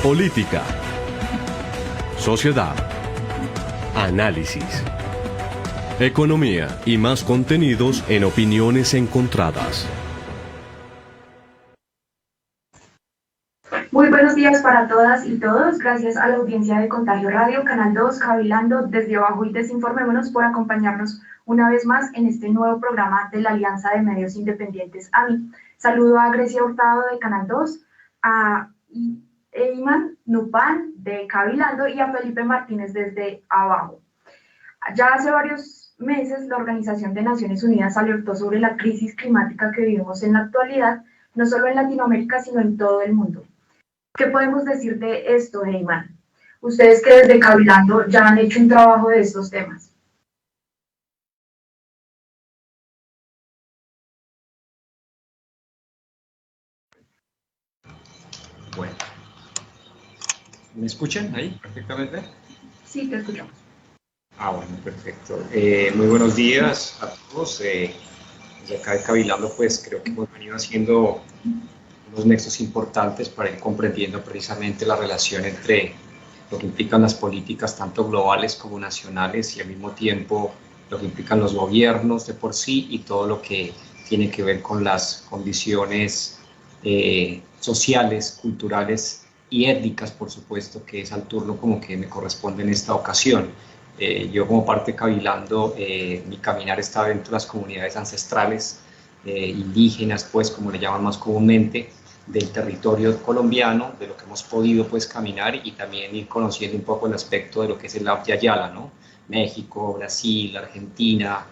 Política, sociedad, análisis, economía y más contenidos en Opiniones Encontradas. Muy buenos días para todas y todos. Gracias a la audiencia de Contagio Radio, Canal 2, Cabilando, Desde Abajo y Desinformémonos por acompañarnos una vez más en este nuevo programa de la Alianza de Medios Independientes AMI. Saludo a Grecia Hurtado de Canal 2, a Eyman Nupan de Cabilando y a Felipe Martínez desde Abajo. Ya hace varios meses la Organización de Naciones Unidas alertó sobre la crisis climática que vivimos en la actualidad, no solo en Latinoamérica, sino en todo el mundo. ¿Qué podemos decir de esto, Eyman? Ustedes que desde Cabilando ya han hecho un trabajo de estos temas. Bueno, ¿me escuchan ahí perfectamente? Sí, te escuchamos. Bueno, perfecto. Muy buenos días a todos. Desde acá de Cabilando, pues creo que hemos venido haciendo unos nexos importantes para ir comprendiendo precisamente la relación entre lo que implican las políticas tanto globales como nacionales y al mismo tiempo lo que implican los gobiernos de por sí y todo lo que tiene que ver con las condiciones sociales, culturales y étnicas, por supuesto, que es al turno como que me corresponde en esta ocasión. Yo como parte de Cabilando, mi caminar está dentro de las comunidades ancestrales, indígenas, pues como le llaman más comúnmente, del territorio colombiano, de lo que hemos podido pues caminar y también ir conociendo un poco el aspecto de lo que es el Abya Yala, ¿no? México, Brasil, Argentina,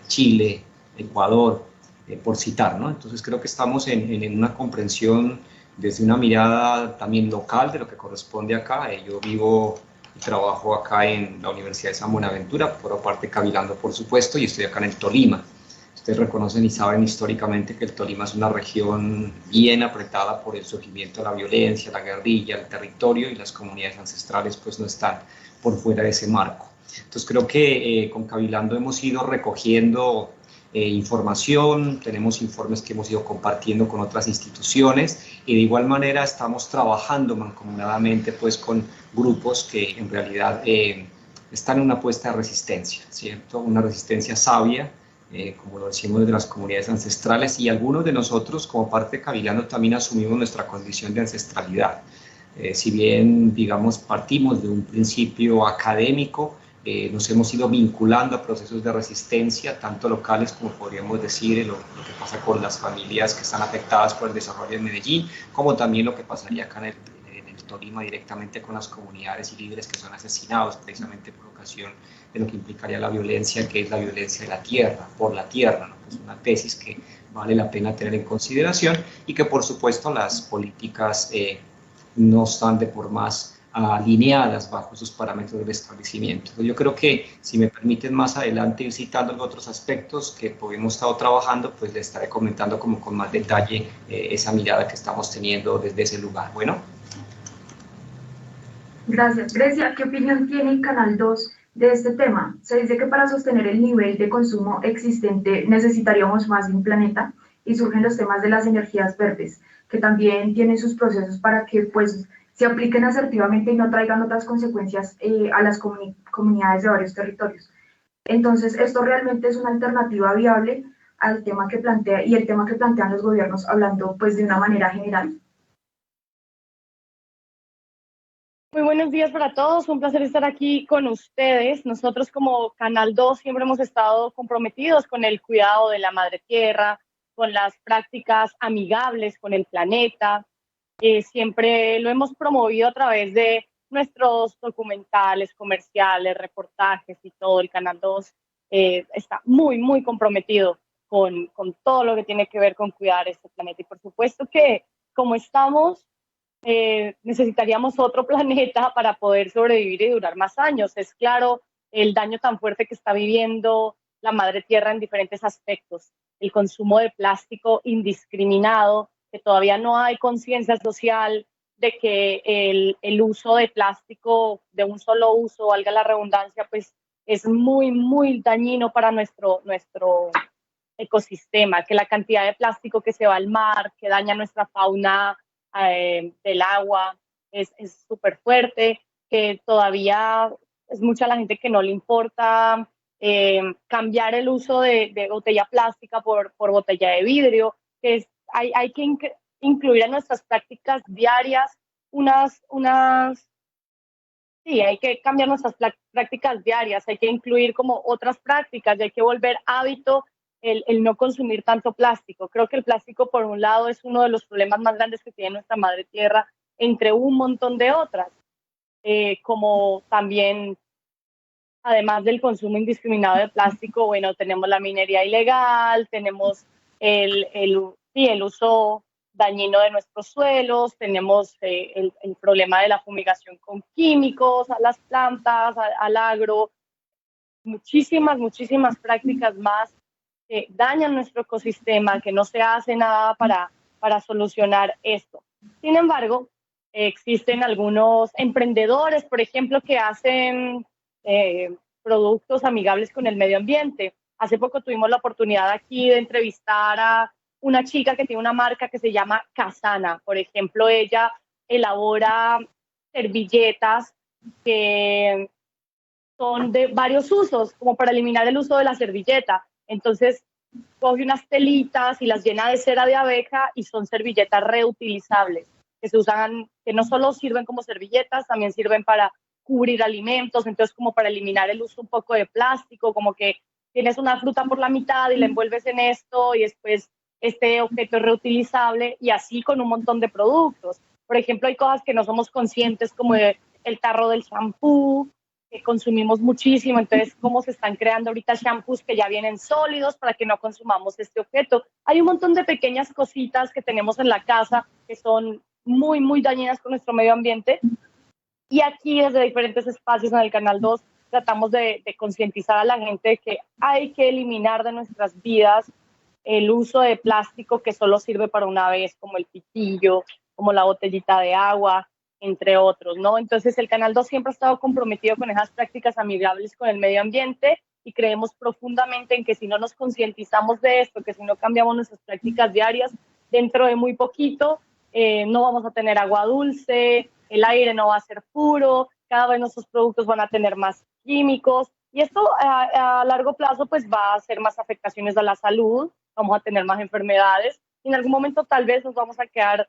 Chile, Ecuador, por citar, ¿no? Entonces creo que estamos en una comprensión desde una mirada también local de lo que corresponde acá. Yo vivo y trabajo acá en la Universidad de San Buenaventura, por parte Cabilando, por supuesto, y estoy acá en el Tolima. Ustedes reconocen y saben históricamente que el Tolima es una región bien apretada por el surgimiento de la violencia, la guerrilla, el territorio, y las comunidades ancestrales pues no están por fuera de ese marco. Entonces creo que con Cabilando hemos ido recogiendo información, tenemos informes que hemos ido compartiendo con otras instituciones y de igual manera estamos trabajando mancomunadamente pues con grupos que en realidad están en una apuesta de resistencia, ¿cierto? Una resistencia sabia, como lo decimos de las comunidades ancestrales, y algunos de nosotros como parte de Cabilando también asumimos nuestra condición de ancestralidad. Si bien, digamos, partimos de un principio académico, nos hemos ido vinculando a procesos de resistencia, tanto locales como podríamos decir lo que pasa con las familias que están afectadas por el desarrollo de Medellín, como también lo que pasaría acá en el Tolima directamente con las comunidades y líderes que son asesinados precisamente por ocasión de lo que implicaría la violencia, que es la violencia de la tierra, por la tierra, ¿no? Es una tesis que vale la pena tener en consideración y que por supuesto las políticas no están de por más alineadas bajo esos parámetros del establecimiento. Yo creo que, si me permiten más adelante ir citando otros aspectos que hemos estado trabajando, pues les estaré comentando como con más detalle esa mirada que estamos teniendo desde ese lugar. Bueno. Gracias. Grecia, ¿qué opinión tiene el Canal 2 de este tema? Se dice que para sostener el nivel de consumo existente necesitaríamos más de un planeta y surgen los temas de las energías verdes, que también tienen sus procesos para que pues se apliquen asertivamente y no traigan otras consecuencias a las comunidades de varios territorios. Entonces, esto realmente es una alternativa viable al tema que plantea y el tema que plantean los gobiernos, hablando pues de una manera general. Muy buenos días para todos, un placer estar aquí con ustedes. Nosotros como Canal 2 siempre hemos estado comprometidos con el cuidado de la madre tierra, con las prácticas amigables con el planeta. Siempre lo hemos promovido a través de nuestros documentales, comerciales, reportajes y todo. El Canal 2 está muy comprometido con todo lo que tiene que ver con cuidar este planeta. Y por supuesto que como estamos, necesitaríamos otro planeta para poder sobrevivir y durar más años. Es claro el daño tan fuerte que está viviendo la madre tierra en diferentes aspectos. El consumo de plástico indiscriminado, que todavía no hay conciencia social de que el uso de plástico de un solo uso, valga la redundancia, pues es muy dañino para nuestro ecosistema, que la cantidad de plástico que se va al mar, que daña nuestra fauna del agua, es súper fuerte, que todavía es mucha la gente que no le importa cambiar el uso de botella plástica por botella de vidrio, que hay que incluir en nuestras prácticas diarias sí, hay que cambiar nuestras prácticas diarias, hay que incluir como otras prácticas y hay que volver hábito el no consumir tanto plástico. Creo que el plástico, por un lado, es uno de los problemas más grandes que tiene nuestra madre tierra, entre un montón de otras, como también, además del consumo indiscriminado de plástico, bueno, tenemos la minería ilegal, tenemos el uso dañino de nuestros suelos, tenemos el problema de la fumigación con químicos a las plantas, al agro, muchísimas prácticas más que dañan nuestro ecosistema, que no se hace nada para solucionar esto. Sin embargo, existen algunos emprendedores, por ejemplo, que hacen productos amigables con el medio ambiente. Hace poco tuvimos la oportunidad aquí de entrevistar a una chica que tiene una marca que se llama Casana. Por ejemplo, ella elabora servilletas que son de varios usos, como para eliminar el uso de la servilleta. Entonces, coge unas telitas y las llena de cera de abeja y son servilletas reutilizables, que se usan, que no solo sirven como servilletas, también sirven para cubrir alimentos, entonces como para eliminar el uso un poco de plástico, como que tienes una fruta por la mitad y la envuelves en esto y después este objeto es reutilizable, y así con un montón de productos. Por ejemplo, hay cosas que no somos conscientes, como el tarro del shampoo, que consumimos muchísimo, entonces cómo se están creando ahorita shampoos que ya vienen sólidos para que no consumamos este objeto. Hay un montón de pequeñas cositas que tenemos en la casa que son muy dañinas con nuestro medio ambiente, y aquí desde diferentes espacios en el Canal 2 tratamos de concientizar a la gente de que hay que eliminar de nuestras vidas el uso de plástico que solo sirve para una vez, como el pitillo, como la botellita de agua, entre otros, ¿no? Entonces el Canal 2 siempre ha estado comprometido con esas prácticas amigables con el medio ambiente, y creemos profundamente en que si no nos concientizamos de esto, que si no cambiamos nuestras prácticas diarias, dentro de muy poquito no vamos a tener agua dulce, el aire no va a ser puro, cada vez nuestros productos van a tener más químicos, y esto a largo plazo pues va a hacer más afectaciones a la salud, vamos a tener más enfermedades, y en algún momento tal vez nos vamos a quedar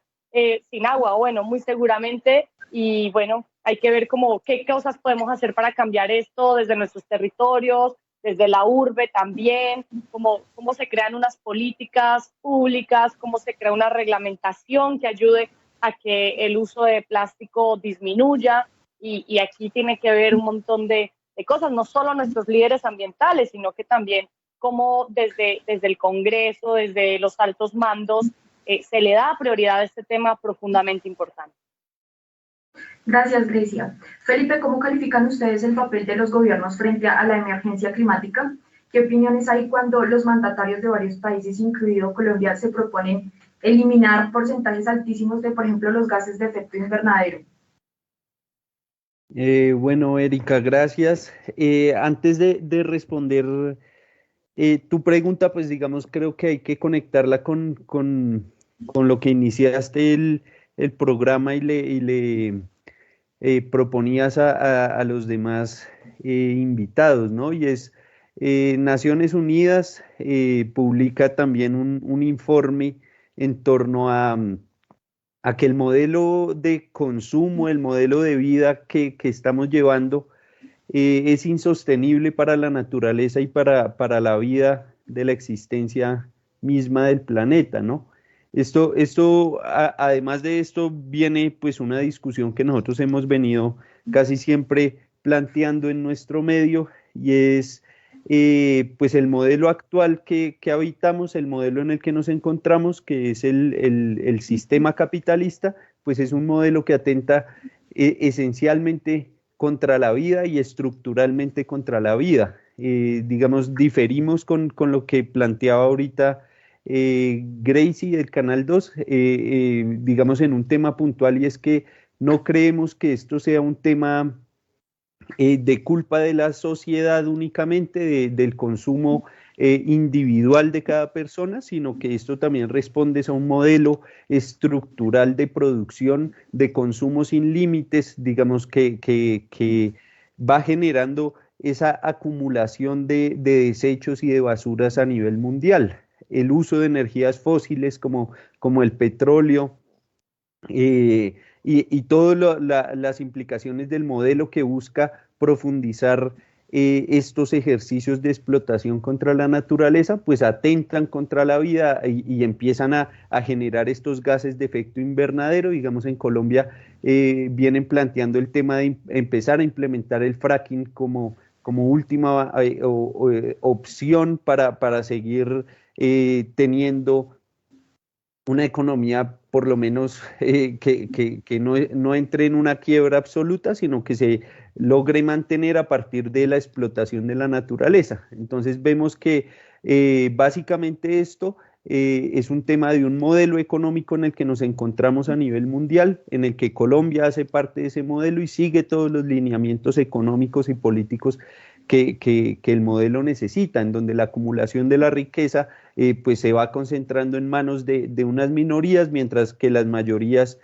sin agua, bueno, muy seguramente, y bueno, hay que ver como qué cosas podemos hacer para cambiar esto desde nuestros territorios, desde la urbe también, cómo se crean unas políticas públicas, cómo se crea una reglamentación que ayude a que el uso de plástico disminuya, y aquí tiene que ver un montón de cosas, no solo nuestros líderes ambientales, sino que también como desde el Congreso, desde los altos mandos, se le da prioridad a este tema profundamente importante. Gracias, Grecia. Felipe, ¿cómo califican ustedes el papel de los gobiernos frente a la emergencia climática? ¿Qué opiniones hay cuando los mandatarios de varios países, incluido Colombia, se proponen eliminar porcentajes altísimos de, por ejemplo, los gases de efecto invernadero? Bueno, Erika, gracias. Antes de responder tu pregunta, pues digamos, creo que hay que conectarla con lo que iniciaste el programa y le proponías a los demás invitados, ¿no? Y es, Naciones Unidas publica también un informe en torno a que el modelo de consumo, el modelo de vida que estamos llevando es insostenible para la naturaleza y para la vida de la existencia misma del planeta, ¿no? Además de esto, viene pues una discusión que nosotros hemos venido casi siempre planteando en nuestro medio, y es pues el modelo actual que habitamos, el modelo en el que nos encontramos, que es el sistema capitalista, pues es un modelo que atenta esencialmente contra la vida y estructuralmente contra la vida. Digamos, diferimos con lo que planteaba ahorita Gracie del Canal 2, digamos en un tema puntual, y es que no creemos que esto sea un tema de culpa de la sociedad únicamente, del consumo individual de cada persona, sino que esto también responde a un modelo estructural de producción, de consumo sin límites, digamos que va generando esa acumulación de desechos y de basuras a nivel mundial. El uso de energías fósiles como el petróleo, y todas las implicaciones del modelo que busca profundizar estos ejercicios de explotación contra la naturaleza, pues atentan contra la vida y empiezan a generar estos gases de efecto invernadero. Digamos, en Colombia vienen planteando el tema de empezar a implementar el fracking como última opción para seguir teniendo una economía por lo menos que no entre en una quiebra absoluta, sino que se logre mantener a partir de la explotación de la naturaleza. Entonces vemos que básicamente esto es un tema de un modelo económico en el que nos encontramos a nivel mundial, en el que Colombia hace parte de ese modelo y sigue todos los lineamientos económicos y políticos que el modelo necesita, en donde la acumulación de la riqueza pues se va concentrando en manos de unas minorías, mientras que las mayorías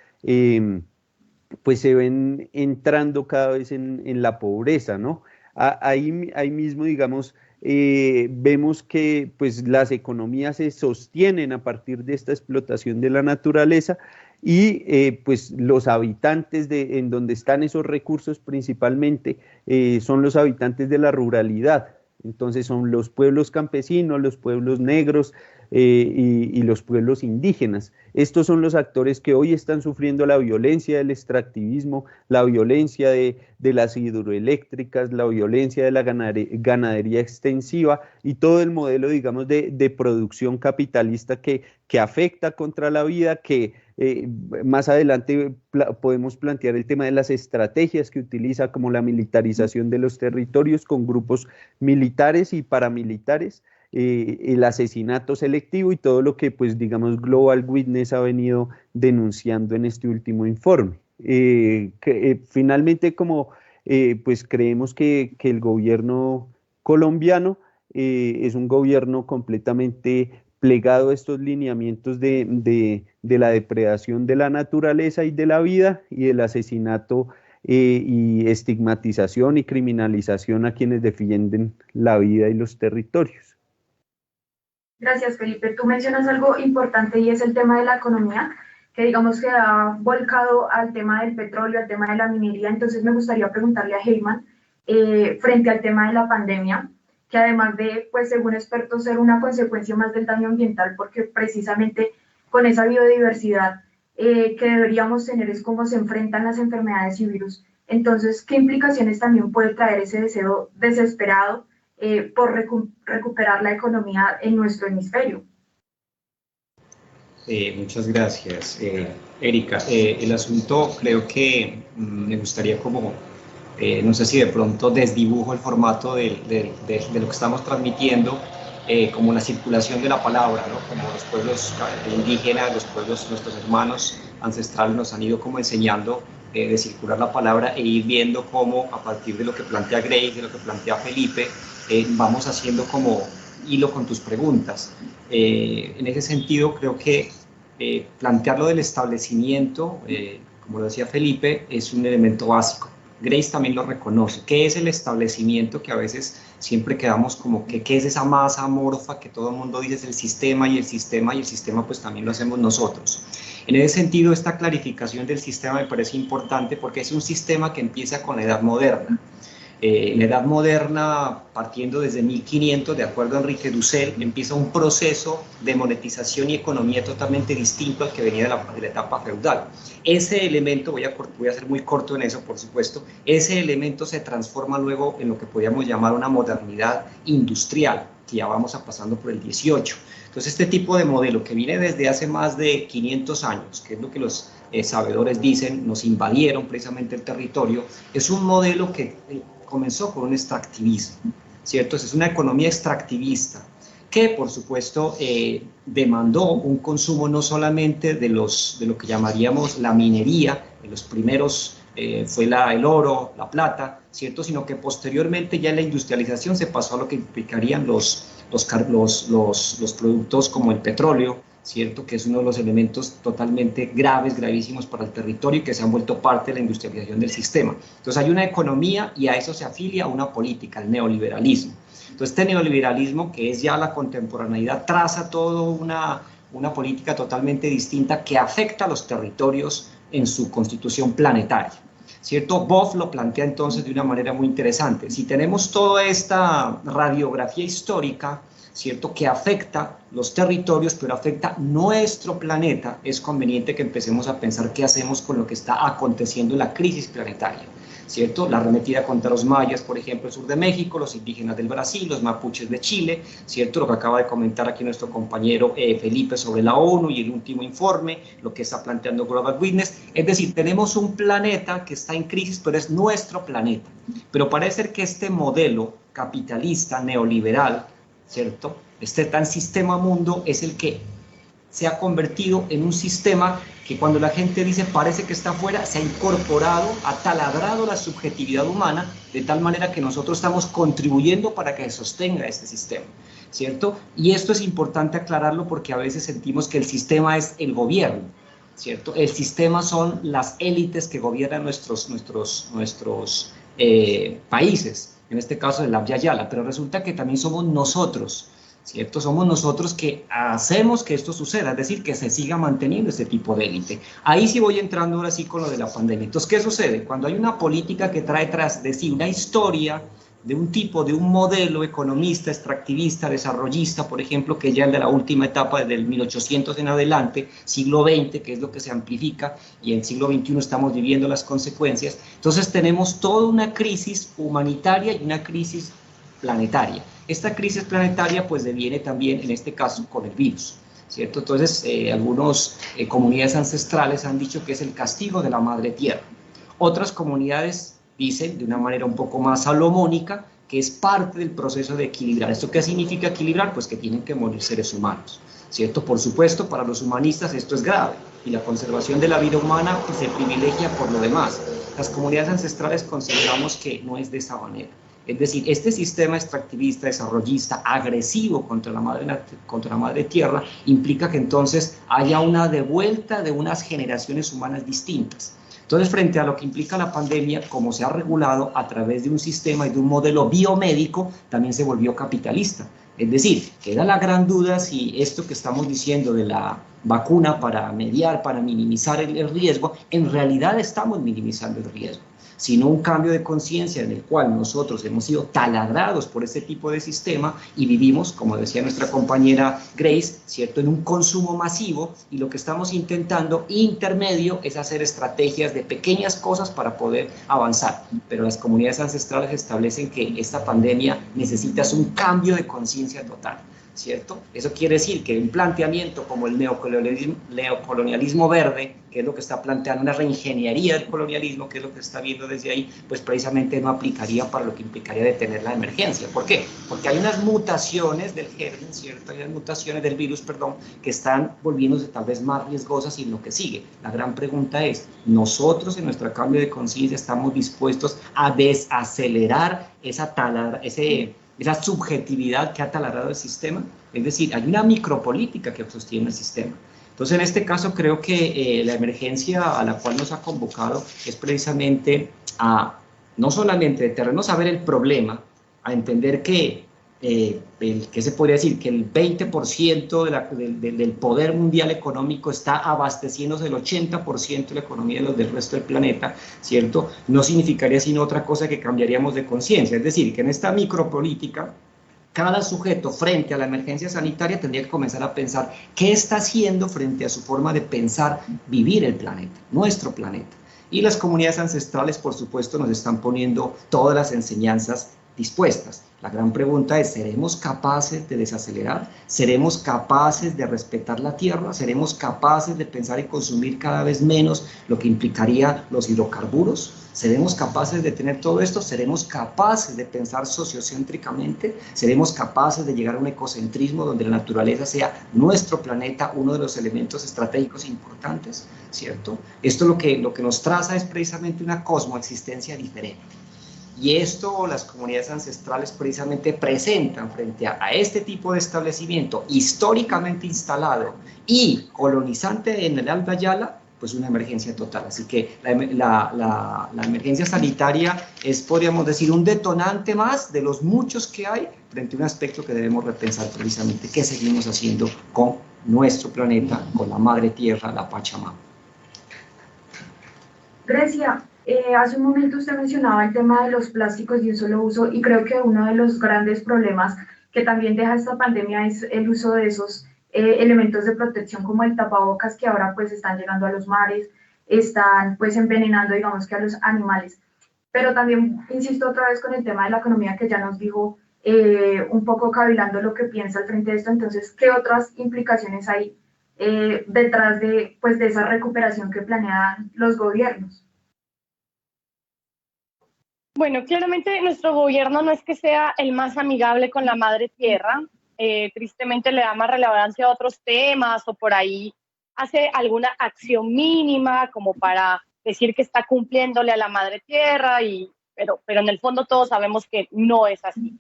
pues se ven entrando cada vez en la pobreza, ¿no? Ahí mismo, digamos, vemos que pues las economías se sostienen a partir de esta explotación de la naturaleza y pues los habitantes en donde están esos recursos principalmente son los habitantes de la ruralidad. Entonces son los pueblos campesinos, los pueblos negros y los pueblos indígenas. Estos son los actores que hoy están sufriendo la violencia del extractivismo, la violencia de las hidroeléctricas, la violencia de la ganadería extensiva y todo el modelo, digamos, de producción capitalista que afecta contra la vida, que más adelante podemos plantear el tema de las estrategias que utiliza, como la militarización de los territorios con grupos militares y paramilitares, el asesinato selectivo y todo lo que, pues, digamos, Global Witness ha venido denunciando en este último informe. Finalmente, pues creemos que el gobierno colombiano es un gobierno completamente plegado a estos lineamientos de la depredación de la naturaleza y de la vida y del asesinato y estigmatización y criminalización a quienes defienden la vida y los territorios. Gracias, Felipe. Tú mencionas algo importante y es el tema de la economía, que digamos que ha volcado al tema del petróleo, al tema de la minería. Entonces me gustaría preguntarle a Heyman, frente al tema de la pandemia, que además de, pues según expertos, ser una consecuencia más del daño ambiental, porque precisamente con esa biodiversidad que deberíamos tener es cómo se enfrentan las enfermedades y virus. Entonces, ¿qué implicaciones también puede traer ese deseo desesperado por recuperar la economía en nuestro hemisferio? Muchas gracias, Erika. El asunto, creo que me gustaría no sé si de pronto desdibujo el formato de lo que estamos transmitiendo, como la circulación de la palabra, ¿no? Como los pueblos indígenas, los pueblos, nuestros hermanos ancestrales nos han ido como enseñando de circular la palabra e ir viendo cómo a partir de lo que plantea Grace, de lo que plantea Felipe, vamos haciendo como hilo con tus preguntas. En ese sentido, creo que plantear lo del establecimiento, como lo decía Felipe, es un elemento básico. Grace también lo reconoce. ¿Qué es el establecimiento? Que a veces siempre quedamos como que ¿qué es esa masa amorfa que todo el mundo dice es el sistema y el sistema pues también lo hacemos nosotros? En ese sentido, esta clarificación del sistema me parece importante porque es un sistema que empieza con la Edad Moderna. En la Edad Moderna, partiendo desde 1500, de acuerdo a Enrique Dussel, empieza un proceso de monetización y economía totalmente distinto al que venía de la etapa feudal. Ese elemento, voy a ser muy corto en eso, por supuesto, ese elemento se transforma luego en lo que podríamos llamar una modernidad industrial, que ya vamos pasando por el 18. Entonces, este tipo de modelo que viene desde hace más de 500 años, que es lo que los sabedores dicen, nos invadieron precisamente el territorio, es un modelo que comenzó con un extractivismo, ¿cierto? Es una economía extractivista que, por supuesto, demandó un consumo no solamente de lo que llamaríamos la minería, en los primeros fue el oro, la plata, ¿cierto? Sino que posteriormente ya en la industrialización se pasó a lo que implicarían los los productos como el petróleo, ¿cierto? Que es uno de los elementos totalmente gravísimos para el territorio y que se han vuelto parte de la industrialización del sistema. Entonces hay una economía y a eso se afilia una política, el neoliberalismo. Entonces este neoliberalismo, que es ya la contemporaneidad, traza toda una política totalmente distinta que afecta a los territorios en su constitución planetaria, ¿cierto? Boff lo plantea entonces de una manera muy interesante. Si tenemos toda esta radiografía histórica, ¿cierto?, que afecta los territorios, pero afecta nuestro planeta, es conveniente que empecemos a pensar qué hacemos con lo que está aconteciendo en la crisis planetaria, ¿cierto? La arremetida contra los mayas, por ejemplo, el sur de México, los indígenas del Brasil, los mapuches de Chile, ¿cierto? Lo que acaba de comentar aquí nuestro compañero Felipe sobre la ONU y el último informe, lo que está planteando Global Witness. Es decir, tenemos un planeta que está en crisis, pero es nuestro planeta. Pero parece ser que este modelo capitalista, neoliberal, ¿cierto?, este tan sistema mundo es el que se ha convertido en un sistema que cuando la gente dice parece que está afuera, se ha incorporado, ha taladrado la subjetividad humana de tal manera que nosotros estamos contribuyendo para que se sostenga este sistema, ¿cierto? Y esto es importante aclararlo porque a veces sentimos que el sistema es el gobierno, ¿cierto? El sistema son las élites que gobiernan nuestros países, en este caso el Abya Yala, pero resulta que también somos nosotros, ¿cierto? Somos nosotros que hacemos que esto suceda, es decir, que se siga manteniendo este tipo de élite. Ahí sí voy entrando ahora sí con lo de la pandemia. Entonces, ¿qué sucede? Cuando hay una política que trae tras de sí una historia de un tipo, de un modelo economista, extractivista, desarrollista, por ejemplo, que ya es de la última etapa, desde el 1800 en adelante, siglo XX, que es lo que se amplifica, y en el siglo XXI estamos viviendo las consecuencias. Entonces tenemos toda una crisis humanitaria y una crisis planetaria. Esta crisis planetaria pues deviene también, en este caso, con el virus, ¿cierto? Entonces, algunas comunidades ancestrales han dicho que es el castigo de la Madre Tierra. Otras comunidades dicen, de una manera un poco más salomónica, que es parte del proceso de equilibrar. ¿Esto qué significa equilibrar? Pues que tienen que morir seres humanos, ¿cierto? Por supuesto, para los humanistas esto es grave, y la conservación de la vida humana pues, se privilegia por lo demás. Las comunidades ancestrales consideramos que no es de esa manera. Es decir, este sistema extractivista, desarrollista, agresivo contra la madre tierra, implica que entonces haya una devuelta de unas generaciones humanas distintas. Entonces, frente a lo que implica la pandemia, como se ha regulado a través de un sistema y de un modelo biomédico, también se volvió capitalista. Es decir, queda la gran duda si esto que estamos diciendo de la vacuna para mediar, para minimizar el riesgo, en realidad estamos minimizando el riesgo, sino un cambio de conciencia en el cual nosotros hemos sido taladrados por ese tipo de sistema y vivimos, como decía nuestra compañera Grace, ¿cierto?, en un consumo masivo, y lo que estamos intentando intermedio es hacer estrategias de pequeñas cosas para poder avanzar. Pero las comunidades ancestrales establecen que esta pandemia necesita un cambio de conciencia total, ¿cierto? Eso quiere decir que un planteamiento como el neocolonialismo verde, que es lo que está planteando una reingeniería del colonialismo, que es lo que se está viendo desde ahí, pues precisamente no aplicaría para lo que implicaría detener la emergencia. ¿Por qué? Porque hay unas mutaciones del germen, ¿cierto? Hay unas mutaciones del virus, perdón, que están volviéndose tal vez más riesgosas y lo que sigue. La gran pregunta es, ¿nosotros en nuestro cambio de conciencia estamos dispuestos a desacelerar esa subjetividad que ha taladrado el sistema? Es decir, hay una micropolítica que sostiene el sistema. Entonces, en este caso, creo que la emergencia a la cual nos ha convocado es precisamente a no solamente detenernos a ver el problema, a entender que, ¿qué se podría decir? Que el 20% del poder mundial económico está abasteciéndose el 80% de la economía del resto del planeta, ¿cierto? No significaría sino otra cosa que cambiaríamos de conciencia. Es decir, que en esta micropolítica, cada sujeto frente a la emergencia sanitaria tendría que comenzar a pensar qué está haciendo frente a su forma de pensar vivir el planeta, nuestro planeta. Y las comunidades ancestrales, por supuesto, nos están poniendo todas las enseñanzas dispuestas. La gran pregunta es, ¿seremos capaces de desacelerar? ¿Seremos capaces de respetar la tierra? ¿Seremos capaces de pensar y consumir cada vez menos lo que implicaría los hidrocarburos? ¿Seremos capaces de tener todo esto? ¿Seremos capaces de pensar sociocéntricamente? ¿Seremos capaces de llegar a un ecocentrismo donde la naturaleza sea nuestro planeta uno de los elementos estratégicos importantes? ¿Cierto? Esto lo que nos traza es precisamente una cosmoexistencia diferente. Y esto las comunidades ancestrales precisamente presentan frente a este tipo de establecimiento históricamente instalado y colonizante en el Alba Yala, pues una emergencia total. Así que la emergencia sanitaria es, podríamos decir, un detonante más de los muchos que hay frente a un aspecto que debemos repensar precisamente, qué seguimos haciendo con nuestro planeta, con la madre tierra, la Pachamama. Grecia, hace un momento usted mencionaba el tema de los plásticos de un solo uso y creo que uno de los grandes problemas que también deja esta pandemia es el uso de esos elementos de protección como el tapabocas que ahora pues están llegando a los mares, están pues envenenando digamos que a los animales. Pero también insisto otra vez con el tema de la economía que ya nos dijo un poco cavilando lo que piensa al frente de esto. Entonces, ¿qué otras implicaciones hay detrás de, pues, de esa recuperación que planean los gobiernos? Bueno, claramente nuestro gobierno no es que sea el más amigable con la madre tierra, tristemente le da más relevancia a otros temas o por ahí hace alguna acción mínima como para decir que está cumpliéndole a la madre tierra, pero en el fondo todos sabemos que no es así,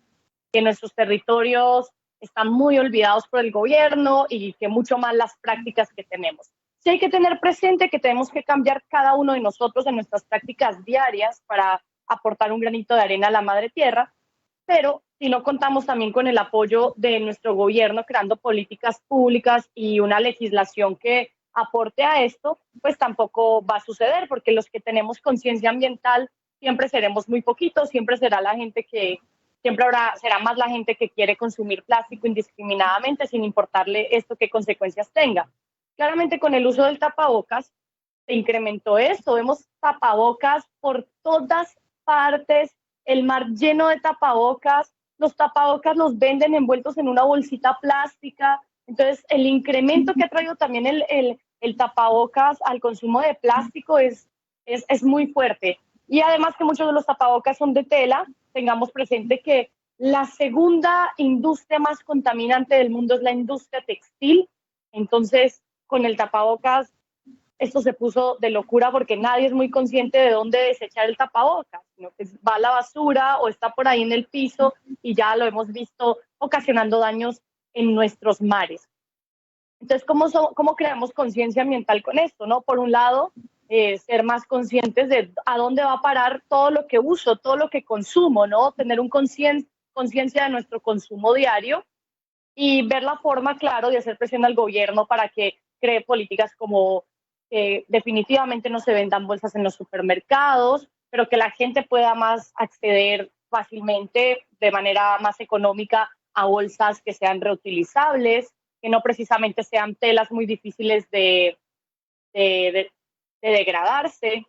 que nuestros territorios están muy olvidados por el gobierno y que mucho más las prácticas que tenemos. Sí hay que tener presente que tenemos que cambiar cada uno de nosotros en nuestras prácticas diarias para aportar un granito de arena a la madre tierra, pero si no contamos también con el apoyo de nuestro gobierno creando políticas públicas y una legislación que aporte a esto, pues tampoco va a suceder, porque los que tenemos conciencia ambiental siempre seremos muy poquitos, siempre será la gente que, será más la gente que quiere consumir plástico indiscriminadamente sin importarle esto qué consecuencias tenga. Claramente con el uso del tapabocas se incrementó esto, vemos tapabocas por todas partes, el mar lleno de tapabocas, los tapabocas los venden envueltos en una bolsita plástica, entonces el incremento que ha traído también el tapabocas al consumo de plástico es muy fuerte. Y además que muchos de los tapabocas son de tela, tengamos presente que la segunda industria más contaminante del mundo es la industria textil, entonces con el tapabocas esto se puso de locura porque nadie es muy consciente de dónde desechar el tapabocas, sino que va a la basura o está por ahí en el piso y ya lo hemos visto ocasionando daños en nuestros mares. Entonces, ¿cómo creamos conciencia ambiental con esto? ¿No? Por un lado, ser más conscientes de a dónde va a parar todo lo que uso, todo lo que consumo, ¿no? Tener un conciencia de nuestro consumo diario y ver la forma, claro, de hacer presión al gobierno para que cree políticas como definitivamente no se vendan bolsas en los supermercados, pero que la gente pueda más acceder fácilmente, de manera más económica, a bolsas que sean reutilizables, que no precisamente sean telas muy difíciles de degradarse.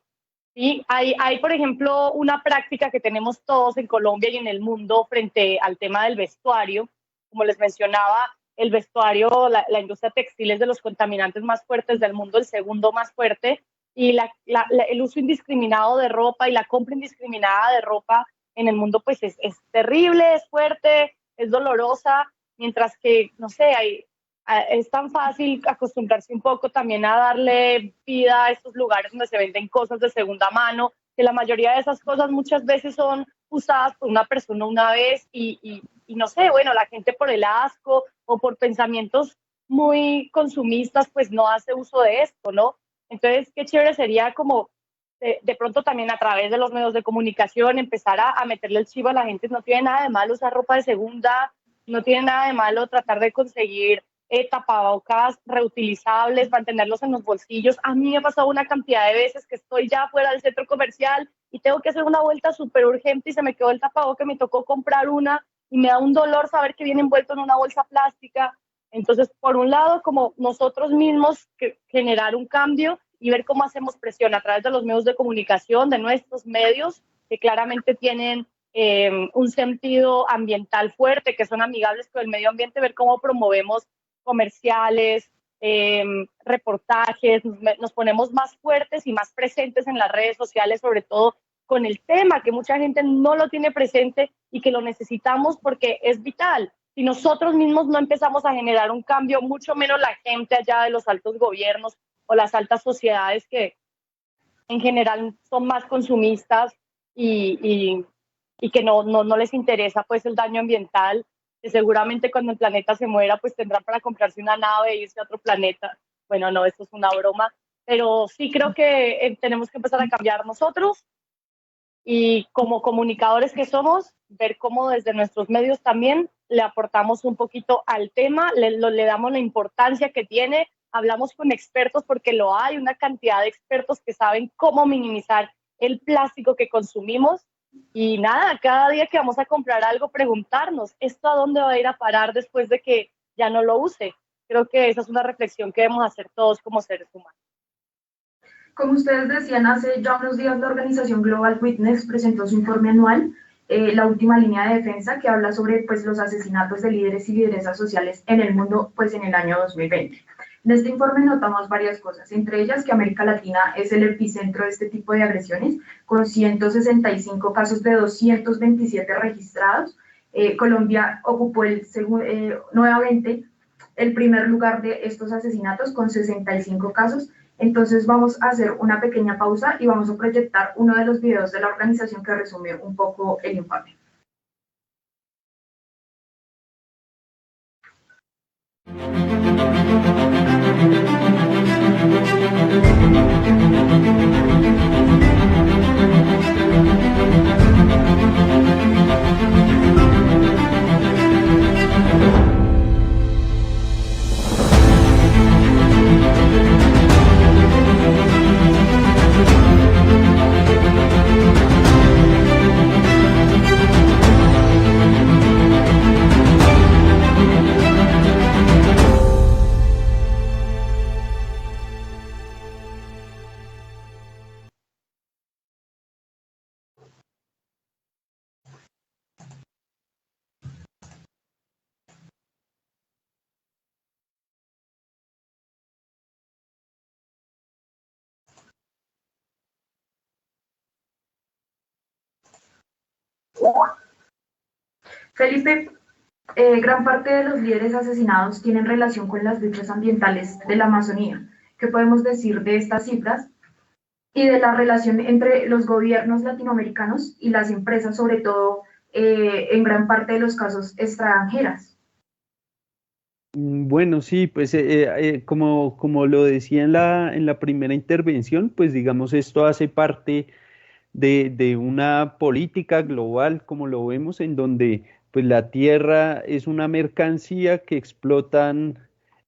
¿Sí? Hay, por ejemplo, una práctica que tenemos todos en Colombia y en el mundo frente al tema del vestuario. Como les mencionaba, el vestuario, la industria textil es de los contaminantes más fuertes del mundo, el segundo más fuerte, y el uso indiscriminado de ropa y la compra indiscriminada de ropa en el mundo pues es terrible, es fuerte, es dolorosa, mientras que, no sé, es tan fácil acostumbrarse un poco también a darle vida a estos lugares donde se venden cosas de segunda mano, que la mayoría de esas cosas muchas veces son usadas por una persona una vez y no sé, bueno, la gente por el asco o por pensamientos muy consumistas, pues no hace uso de esto, ¿no? Entonces, qué chévere sería como de pronto también a través de los medios de comunicación empezar a meterle el chivo a la gente. No tiene nada de malo usar ropa de segunda, no tiene nada de malo tratar de conseguir tapabocas reutilizables, mantenerlos en los bolsillos. A mí me ha pasado una cantidad de veces que estoy ya fuera del centro comercial y tengo que hacer una vuelta súper urgente y se me quedó el tapabocas, me tocó comprar una y me da un dolor saber que viene envuelto en una bolsa plástica. Entonces, por un lado, como nosotros mismos generar un cambio y ver cómo hacemos presión a través de los medios de comunicación, de nuestros medios, que claramente tienen un sentido ambiental fuerte, que son amigables con el medio ambiente, ver cómo promovemos comerciales, reportajes, nos ponemos más fuertes y más presentes en las redes sociales, sobre todo con el tema, que mucha gente no lo tiene presente y que lo necesitamos porque es vital. Si nosotros mismos no empezamos a generar un cambio, mucho menos la gente allá de los altos gobiernos o las altas sociedades que en general son más consumistas y y que no les interesa pues el daño ambiental, que seguramente cuando el planeta se muera pues tendrán para comprarse una nave e irse a otro planeta. Bueno, no, esto es una broma, pero sí creo que tenemos que empezar a cambiar nosotros y como comunicadores que somos, ver cómo desde nuestros medios también le aportamos un poquito al tema, le damos la importancia que tiene, hablamos con expertos porque lo hay, una cantidad de expertos que saben cómo minimizar el plástico que consumimos y nada, cada día que vamos a comprar algo, preguntarnos, ¿esto a dónde va a ir a parar después de que ya no lo use? Creo que esa es una reflexión que debemos hacer todos como seres humanos. Como ustedes decían, hace ya unos días la organización Global Witness presentó su informe anual, la última línea de defensa, que habla sobre pues, los asesinatos de líderes y lideresas sociales en el mundo pues, en el año 2020. En este informe notamos varias cosas, entre ellas que América Latina es el epicentro de este tipo de agresiones, con 165 casos de 227 registrados. Colombia ocupó nuevamente el primer lugar de estos asesinatos con 65 casos. Entonces vamos a hacer una pequeña pausa y vamos a proyectar uno de los videos de la organización que resume un poco el informe. Felipe, gran parte de los líderes asesinados tienen relación con las luchas ambientales de la Amazonía. ¿Qué podemos decir de estas cifras y de la relación entre los gobiernos latinoamericanos y las empresas, sobre todo en gran parte de los casos extranjeras? Bueno, sí, pues como lo decía en la primera intervención, pues digamos esto hace parte de una política global, como lo vemos, en donde pues la tierra es una mercancía que explotan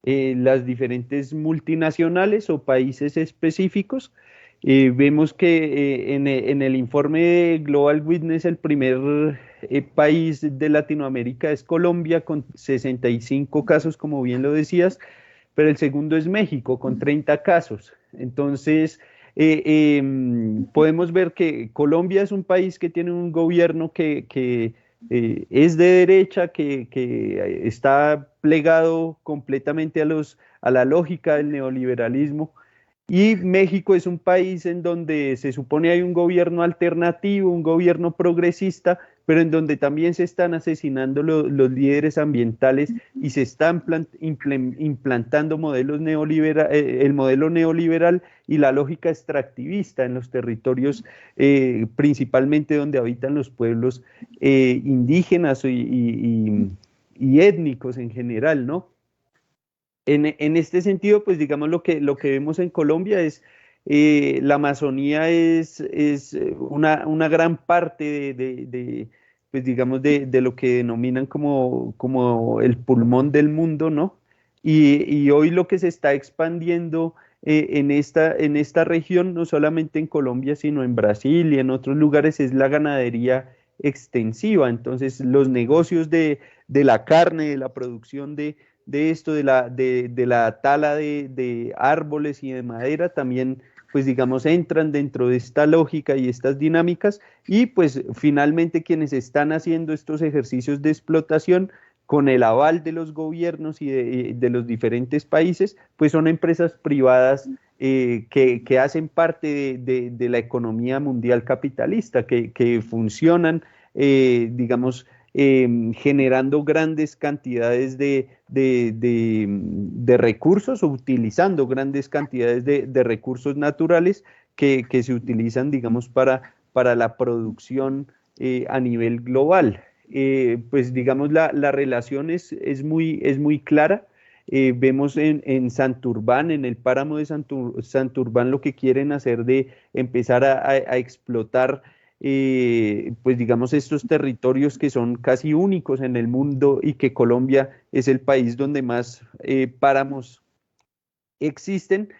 las diferentes multinacionales o países específicos. Vemos que en el informe de Global Witness el primer país de Latinoamérica es Colombia con 65 casos, como bien lo decías, pero el segundo es México con 30 casos. Entonces, podemos ver que Colombia es un país que tiene un gobierno que es de derecha, que está plegado completamente a la lógica del neoliberalismo. Y México es un país en donde se supone hay un gobierno alternativo, un gobierno progresista, pero en donde también se están asesinando los líderes ambientales y se están implantando el modelo neoliberal y la lógica extractivista en los territorios, principalmente donde habitan los pueblos indígenas y étnicos en general, ¿no? En este sentido, pues digamos lo que vemos en Colombia es la Amazonía es una gran parte pues digamos de lo que denominan como el pulmón del mundo, ¿no? Y hoy lo que se está expandiendo en esta región, no solamente en Colombia, sino en Brasil y en otros lugares, es la ganadería extensiva. Entonces, los negocios de la carne, de la producción de esto, de la tala de árboles y de madera, también, pues digamos, entran dentro de esta lógica y estas dinámicas, y pues finalmente quienes están haciendo estos ejercicios de explotación con el aval de los gobiernos y de los diferentes países, pues son empresas privadas que hacen parte de la economía mundial capitalista, que funcionan, digamos, generando grandes cantidades de recursos o utilizando grandes cantidades de recursos naturales que se utilizan, digamos, para la producción a nivel global. Pues digamos, la relación es muy clara. Vemos en Santurbán, en el páramo de Santurbán, lo que quieren hacer de empezar a explotar, pues digamos, estos territorios que son casi únicos en el mundo y que Colombia es el país donde más páramos existen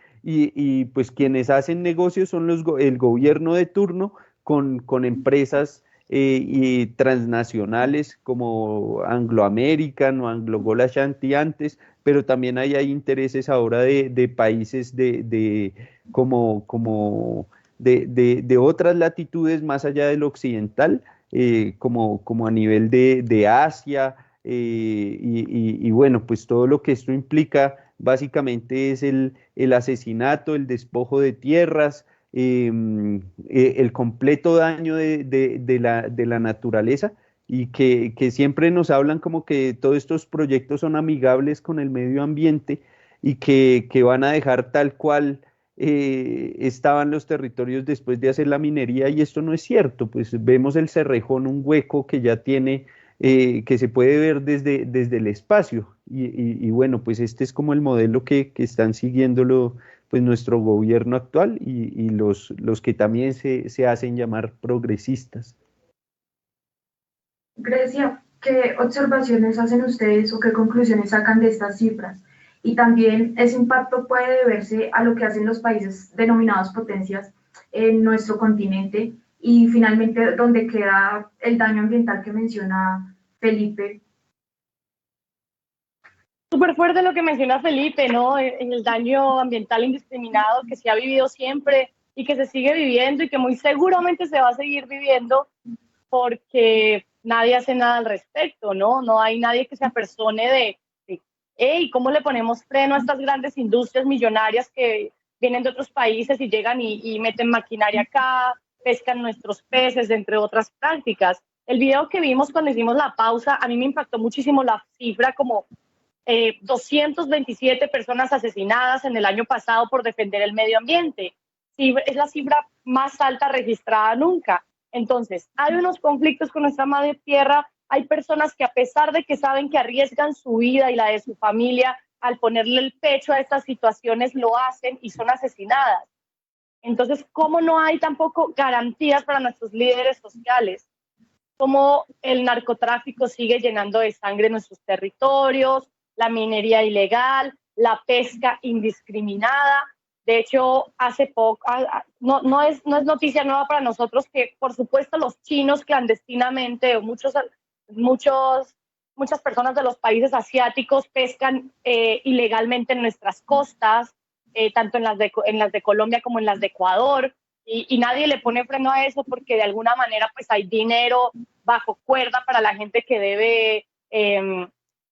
pues quienes hacen negocios son el gobierno de turno con empresas y transnacionales como Anglo American o Anglo Gold Ashanti antes, pero también hay intereses ahora de países de otras latitudes más allá del occidental, como a nivel de Asia, y bueno, pues todo lo que esto implica básicamente es el asesinato, el despojo de tierras, el completo daño de la naturaleza, y que siempre nos hablan como que todos estos proyectos son amigables con el medio ambiente y que van a dejar tal cual estaban los territorios después de hacer la minería, y esto no es cierto. Pues vemos el Cerrejón, un hueco que ya tiene, que se puede ver desde el espacio, y bueno, pues este es como el modelo que están siguiendo pues nuestro gobierno actual y los que también se hacen llamar progresistas. Grecia, ¿qué observaciones hacen ustedes o qué conclusiones sacan de estas cifras? Y también ese impacto puede deberse a lo que hacen los países denominados potencias en nuestro continente, y finalmente donde queda el daño ambiental que menciona Felipe. Súper fuerte lo que menciona Felipe, ¿no? En el daño ambiental indiscriminado que se ha vivido siempre y que se sigue viviendo y que muy seguramente se va a seguir viviendo porque nadie hace nada al respecto, ¿no? No hay nadie que se apersone de hey, ¿cómo le ponemos freno a estas grandes industrias millonarias que vienen de otros países y llegan y meten maquinaria acá, pescan nuestros peces, entre otras prácticas? El video que vimos cuando hicimos la pausa, a mí me impactó muchísimo la cifra, como 227 personas asesinadas en el año pasado por defender el medio ambiente. Sí, es la cifra más alta registrada nunca. Entonces, hay unos conflictos con nuestra madre tierra, hay personas que a pesar de que saben que arriesgan su vida y la de su familia al ponerle el pecho a estas situaciones, lo hacen y son asesinadas. Entonces, ¿cómo no hay tampoco garantías para nuestros líderes sociales? ¿Cómo el narcotráfico sigue llenando de sangre nuestros territorios, la minería ilegal, la pesca indiscriminada? De hecho, hace poco, no es noticia nueva para nosotros que, por supuesto, los chinos clandestinamente, o muchas personas de los países asiáticos pescan ilegalmente en nuestras costas, tanto en las de Colombia como en las de Ecuador, y nadie le pone freno a eso porque de alguna manera pues hay dinero bajo cuerda para la gente que debe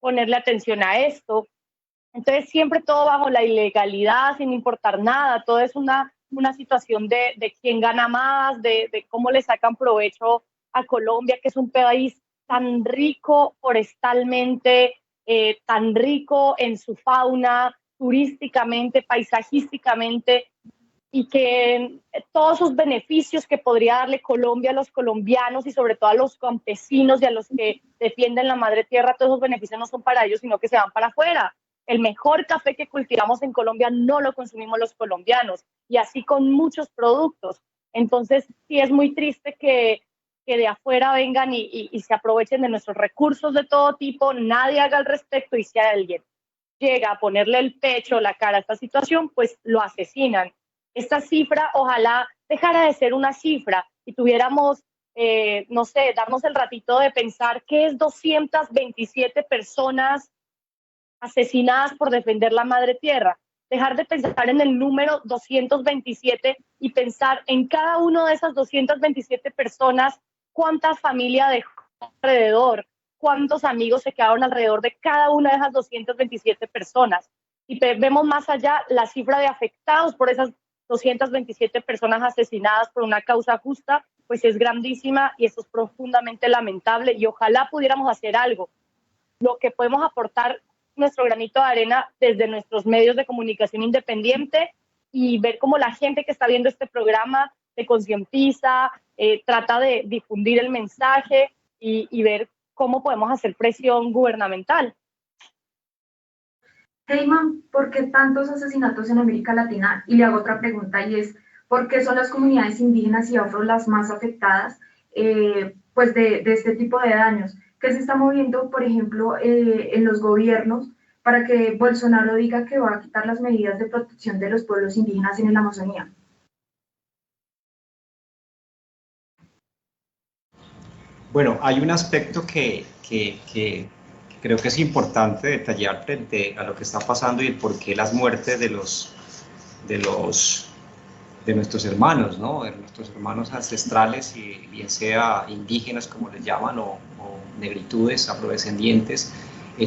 ponerle atención a esto. Entonces siempre todo bajo la ilegalidad, sin importar nada. Todo es una situación de quién gana más, de cómo le sacan provecho a Colombia, que es un país tan rico forestalmente, tan rico en su fauna, turísticamente, paisajísticamente, y que todos sus beneficios que podría darle Colombia a los colombianos y sobre todo a los campesinos y a los que defienden la madre tierra, todos esos beneficios no son para ellos, sino que se van para afuera. El mejor café que cultivamos en Colombia no lo consumimos los colombianos, y así con muchos productos. Entonces, sí es muy triste que de afuera vengan y se aprovechen de nuestros recursos de todo tipo, nadie haga al respecto, y si alguien llega a ponerle el pecho, la cara a esta situación, pues lo asesinan. Esta cifra ojalá dejara de ser una cifra y tuviéramos, no sé, darnos el ratito de pensar qué es 227 personas asesinadas por defender la madre tierra. Dejar de pensar en el número 227 y pensar en cada una de esas 227 personas, cuántas familias dejó alrededor, cuántos amigos se quedaron alrededor de cada una de esas 227 personas. Y vemos más allá, la cifra de afectados por esas 227 personas asesinadas por una causa justa, pues es grandísima, y eso es profundamente lamentable, y ojalá pudiéramos hacer algo. Lo que podemos aportar nuestro granito de arena desde nuestros medios de comunicación independiente, y ver cómo la gente que está viendo este programa se concientiza, trata de difundir el mensaje y ver cómo podemos hacer presión gubernamental. Heyman, ¿por qué tantos asesinatos en América Latina? Y le hago otra pregunta y es, ¿por qué son las comunidades indígenas y afro las más afectadas pues de este tipo de daños? ¿Qué se está moviendo, por ejemplo, en los gobiernos para que Bolsonaro diga que va a quitar las medidas de protección de los pueblos indígenas en la Amazonía? Bueno, hay un aspecto que creo que es importante detallar frente a lo que está pasando y el por qué las muertes de nuestros hermanos, ¿no? De nuestros hermanos ancestrales, y bien sea indígenas, como les llaman, o negritudes, afrodescendientes,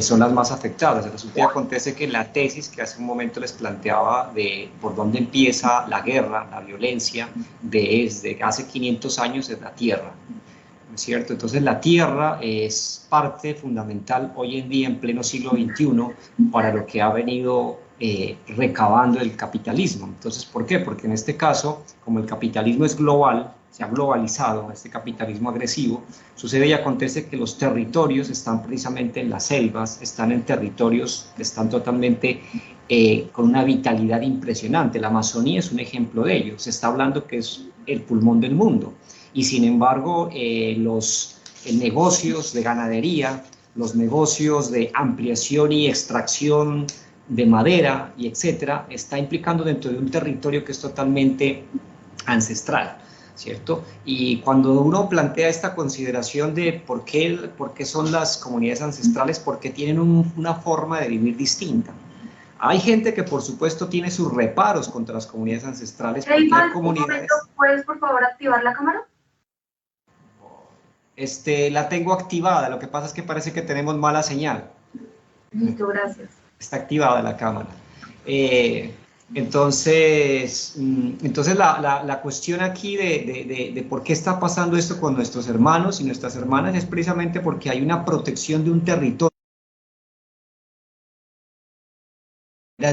son las más afectadas. Resulta que acontece que la tesis que hace un momento les planteaba de por dónde empieza la guerra, la violencia, desde hace 500 años es la tierra, ¿no es cierto? Entonces la tierra es parte fundamental hoy en día, en pleno siglo XXI, para lo que ha venido recabando el capitalismo. Entonces, ¿por qué? Porque en este caso, como el capitalismo es global, se ha globalizado, este capitalismo agresivo, sucede y acontece que los territorios están precisamente en las selvas, están en territorios que están totalmente con una vitalidad impresionante. La Amazonía es un ejemplo de ello. Se está hablando que es el pulmón del mundo. Y sin embargo, los negocios de ganadería, los negocios de ampliación y extracción de madera y etcétera, está implicando dentro de un territorio que es totalmente ancestral, ¿cierto? Y cuando uno plantea esta consideración de por qué son las comunidades ancestrales, porque tienen una forma de vivir distinta. Hay gente que por supuesto tiene sus reparos contra las comunidades ancestrales, porque hay comunidades... ¿Puedes por favor activar la cámara? La tengo activada, lo que pasa es que parece que tenemos mala señal. Listo, gracias. Está activada la cámara. Entonces la cuestión aquí de por qué está pasando esto con nuestros hermanos y nuestras hermanas es precisamente porque hay una protección de un territorio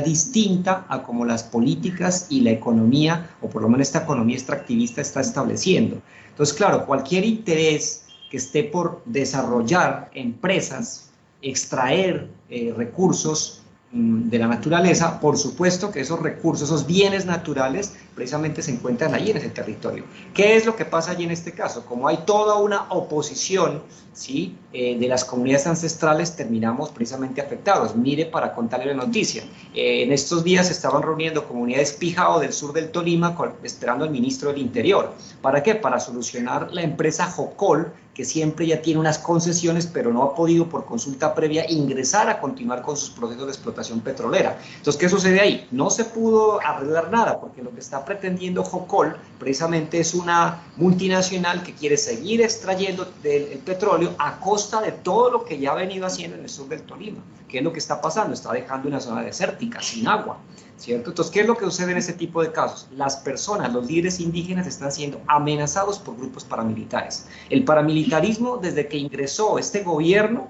distinta a como las políticas y la economía, o por lo menos esta economía extractivista, está estableciendo. Entonces, claro, cualquier interés que esté por desarrollar empresas, extraer recursos de la naturaleza, por supuesto que esos recursos, esos bienes naturales, precisamente se encuentran allí en ese territorio. ¿Qué es lo que pasa allí en este caso? Como hay toda una oposición, ¿sí?, de las comunidades ancestrales, terminamos precisamente afectados. Mire, para contarle la noticia, en estos días se estaban reuniendo comunidades Pijao del sur del Tolima esperando al ministro del Interior. ¿Para qué? Para solucionar la empresa Jocol, que siempre ya tiene unas concesiones, pero no ha podido por consulta previa ingresar a continuar con sus procesos de explotación petrolera. Entonces, ¿qué sucede ahí? No se pudo arreglar nada, porque lo que está pretendiendo Jocol precisamente es una multinacional que quiere seguir extrayendo el petróleo a costa de todo lo que ya ha venido haciendo en el sur del Tolima. ¿Qué es lo que está pasando? Está dejando una zona desértica, sin agua, ¿cierto? Entonces, ¿qué es lo que sucede en ese tipo de casos? Las personas, los líderes indígenas están siendo amenazados por grupos paramilitares. El paramilitarismo, desde que ingresó este gobierno,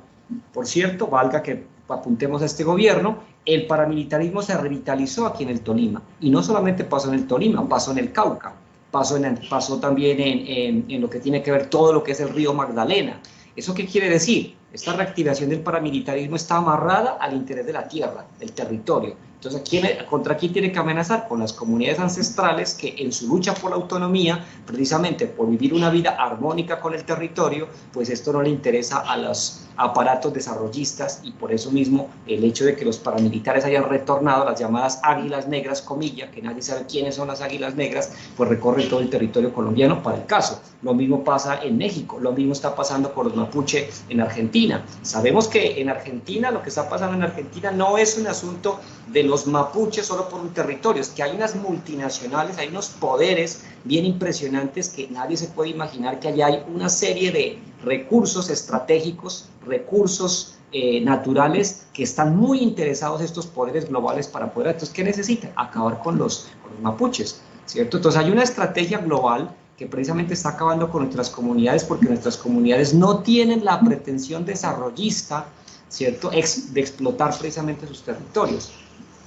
por cierto, valga que apuntemos a este gobierno, el paramilitarismo se revitalizó aquí en el Tolima. Y no solamente pasó en el Tolima, pasó en el Cauca, pasó también en lo que tiene que ver todo lo que es el río Magdalena. ¿Eso qué quiere decir? Esta reactivación del paramilitarismo está amarrada al interés de la tierra, del territorio. Entonces, ¿contra quién tiene que amenazar? Con las comunidades ancestrales que en su lucha por la autonomía, precisamente por vivir una vida armónica con el territorio, pues esto no le interesa a los aparatos desarrollistas, y por eso mismo el hecho de que los paramilitares hayan retornado, las llamadas águilas negras, comilla, que nadie sabe quiénes son las águilas negras, pues recorren todo el territorio colombiano para el caso. Lo mismo pasa en México, lo mismo está pasando con los mapuche en Argentina. Sabemos que en Argentina, lo que está pasando en Argentina no es un asunto de los mapuches solo por un territorio, es que hay unas multinacionales, hay unos poderes bien impresionantes que nadie se puede imaginar, que allá hay una serie de recursos estratégicos, recursos naturales, que están muy interesados estos poderes globales para poder. Entonces, ¿qué necesitan? Acabar con los mapuches, ¿cierto? Entonces hay una estrategia global que precisamente está acabando con nuestras comunidades, porque nuestras comunidades no tienen la pretensión desarrollista, ¿cierto?, de explotar precisamente sus territorios.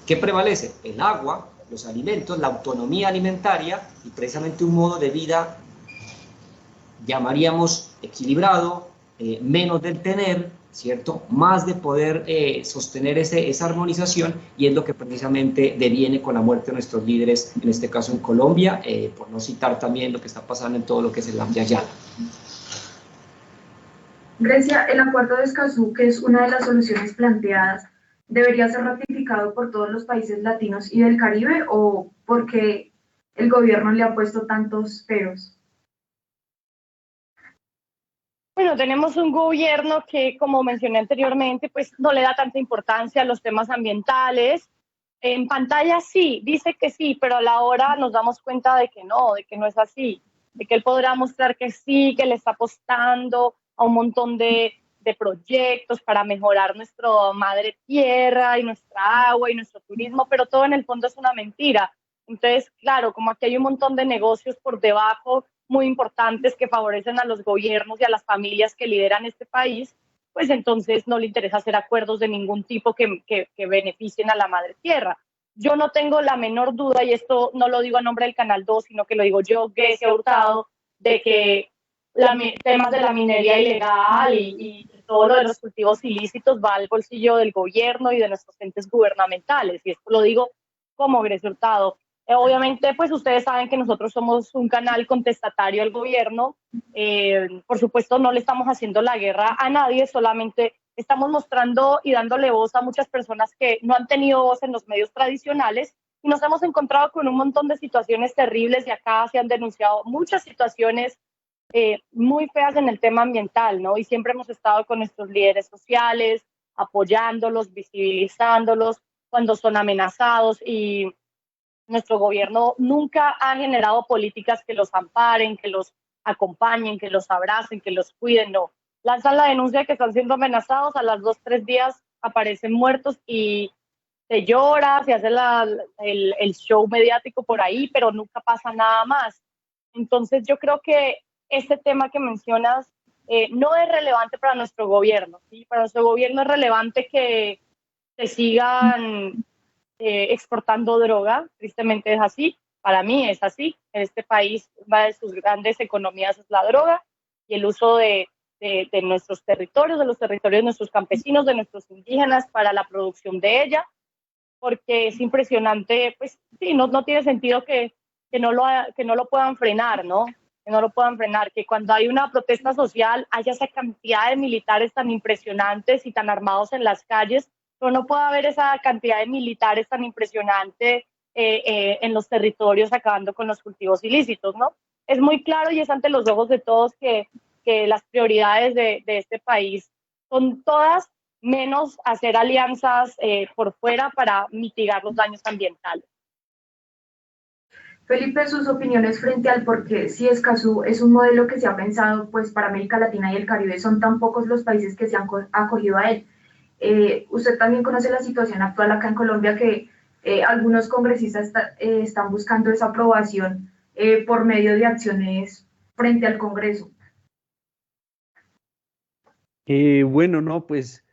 ¿Qué prevalece? El agua, los alimentos, la autonomía alimentaria y precisamente un modo de vida, llamaríamos equilibrado, menos del tener, ¿cierto? Más de poder sostener esa armonización, y es lo que precisamente deviene con la muerte de nuestros líderes, en este caso en Colombia, por no citar también lo que está pasando en todo lo que es el Lambda Yala. Grecia, el acuerdo de Escazú, que es una de las soluciones planteadas, ¿debería ser ratificado por todos los países latinos y del Caribe o porque el gobierno le ha puesto tantos peros? Bueno, tenemos un gobierno que, como mencioné anteriormente, pues no le da tanta importancia a los temas ambientales. En pantalla sí, dice que sí, pero a la hora nos damos cuenta de que no es así, de que él podrá mostrar que sí, que le está apostando a un montón de proyectos para mejorar nuestra madre tierra y nuestra agua y nuestro turismo, pero todo en el fondo es una mentira. Entonces, claro, como aquí hay un montón de negocios por debajo muy importantes que favorecen a los gobiernos y a las familias que lideran este país, pues entonces no le interesa hacer acuerdos de ningún tipo que beneficien a la madre tierra. Yo no tengo la menor duda, y esto no lo digo a nombre del Canal 2, sino que lo digo yo, Grecia Hurtado, de que temas de la minería ilegal y todo lo de los cultivos ilícitos va al bolsillo del gobierno y de nuestros entes gubernamentales, y esto lo digo como Grecia Hurtado. Obviamente, pues ustedes saben que nosotros somos un canal contestatario al gobierno. Por supuesto, no le estamos haciendo la guerra a nadie, solamente estamos mostrando y dándole voz a muchas personas que no han tenido voz en los medios tradicionales, y nos hemos encontrado con un montón de situaciones terribles, y acá se han denunciado muchas situaciones muy feas en el tema ambiental, ¿no? Y siempre hemos estado con nuestros líderes sociales, apoyándolos, visibilizándolos cuando son amenazados, y nuestro gobierno nunca ha generado políticas que los amparen, que los acompañen, que los abracen, que los cuiden, no. Lanzan la denuncia de que están siendo amenazados, a las 2, 3 días aparecen muertos y se llora, se hace el show mediático por ahí, pero nunca pasa nada más. Entonces yo creo que este tema que mencionas no es relevante para nuestro gobierno, ¿sí? Para nuestro gobierno es relevante que se sigan exportando droga, tristemente es así, para mí es así. En este país, una de sus grandes economías es la droga y el uso de nuestros territorios, de los territorios de nuestros campesinos, de nuestros indígenas para la producción de ella, porque es impresionante, pues sí, no tiene sentido que no lo puedan frenar, ¿no? Que no lo puedan frenar, que cuando hay una protesta social haya esa cantidad de militares tan impresionantes y tan armados en las calles, pero no puede haber esa cantidad de militares tan impresionante en los territorios acabando con los cultivos ilícitos, ¿no? Es muy claro y es ante los ojos de todos que las prioridades de este país son todas menos hacer alianzas por fuera para mitigar los daños ambientales. Felipe, sus opiniones frente al por qué, si Escazú es un modelo que se ha pensado pues para América Latina y el Caribe, son tan pocos los países que se han acogido a él. Usted también conoce la situación actual acá en Colombia, que algunos congresistas están buscando esa aprobación por medio de acciones frente al Congreso. Bueno, no, pues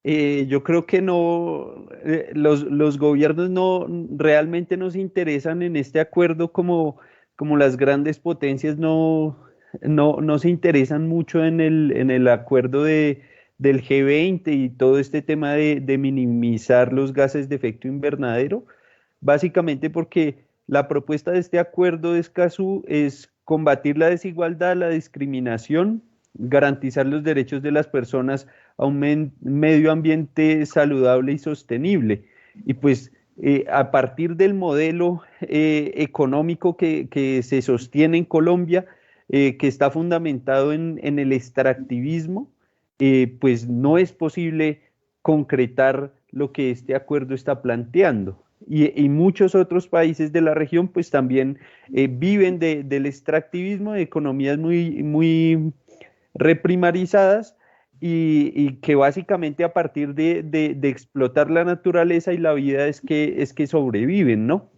yo creo que no, los gobiernos no realmente no se interesan en este acuerdo como las grandes potencias no se interesan mucho en el acuerdo del G20 y todo este tema de minimizar los gases de efecto invernadero, básicamente porque la propuesta de este acuerdo de Escazú es combatir la desigualdad, la discriminación, garantizar los derechos de las personas a un medio ambiente saludable y sostenible. Y pues a partir del modelo económico que se sostiene en Colombia, que está fundamentado en el extractivismo, pues no es posible concretar lo que este acuerdo está planteando. Y muchos otros países de la región pues también viven del extractivismo, de economías muy reprimarizadas y que básicamente a partir de explotar la naturaleza y la vida es que sobreviven, ¿no?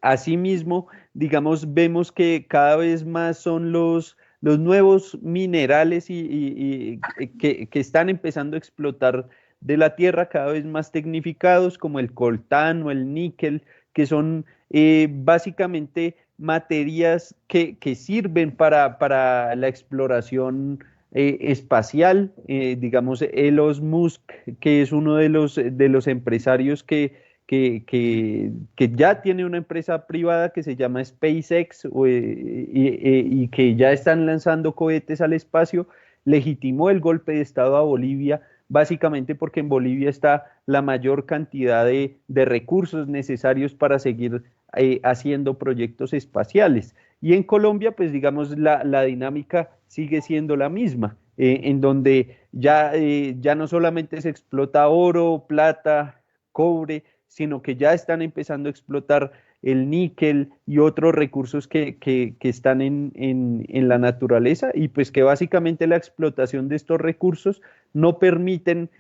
Asimismo, digamos, vemos que cada vez más son los nuevos minerales que están empezando a explotar de la tierra, cada vez más tecnificados, como el coltán o el níquel, que son básicamente materias que sirven para la exploración espacial. Digamos, Elon Musk, que es uno de los empresarios que ya tiene una empresa privada que se llama SpaceX y que ya están lanzando cohetes al espacio, legitimó el golpe de Estado a Bolivia, básicamente porque en Bolivia está la mayor cantidad de recursos necesarios para seguir haciendo proyectos espaciales. Y en Colombia, pues digamos, la dinámica sigue siendo la misma, en donde ya no solamente se explota oro, plata, cobre, sino que ya están empezando a explotar el níquel y otros recursos que están en la naturaleza, y pues que básicamente la explotación de estos recursos no permiten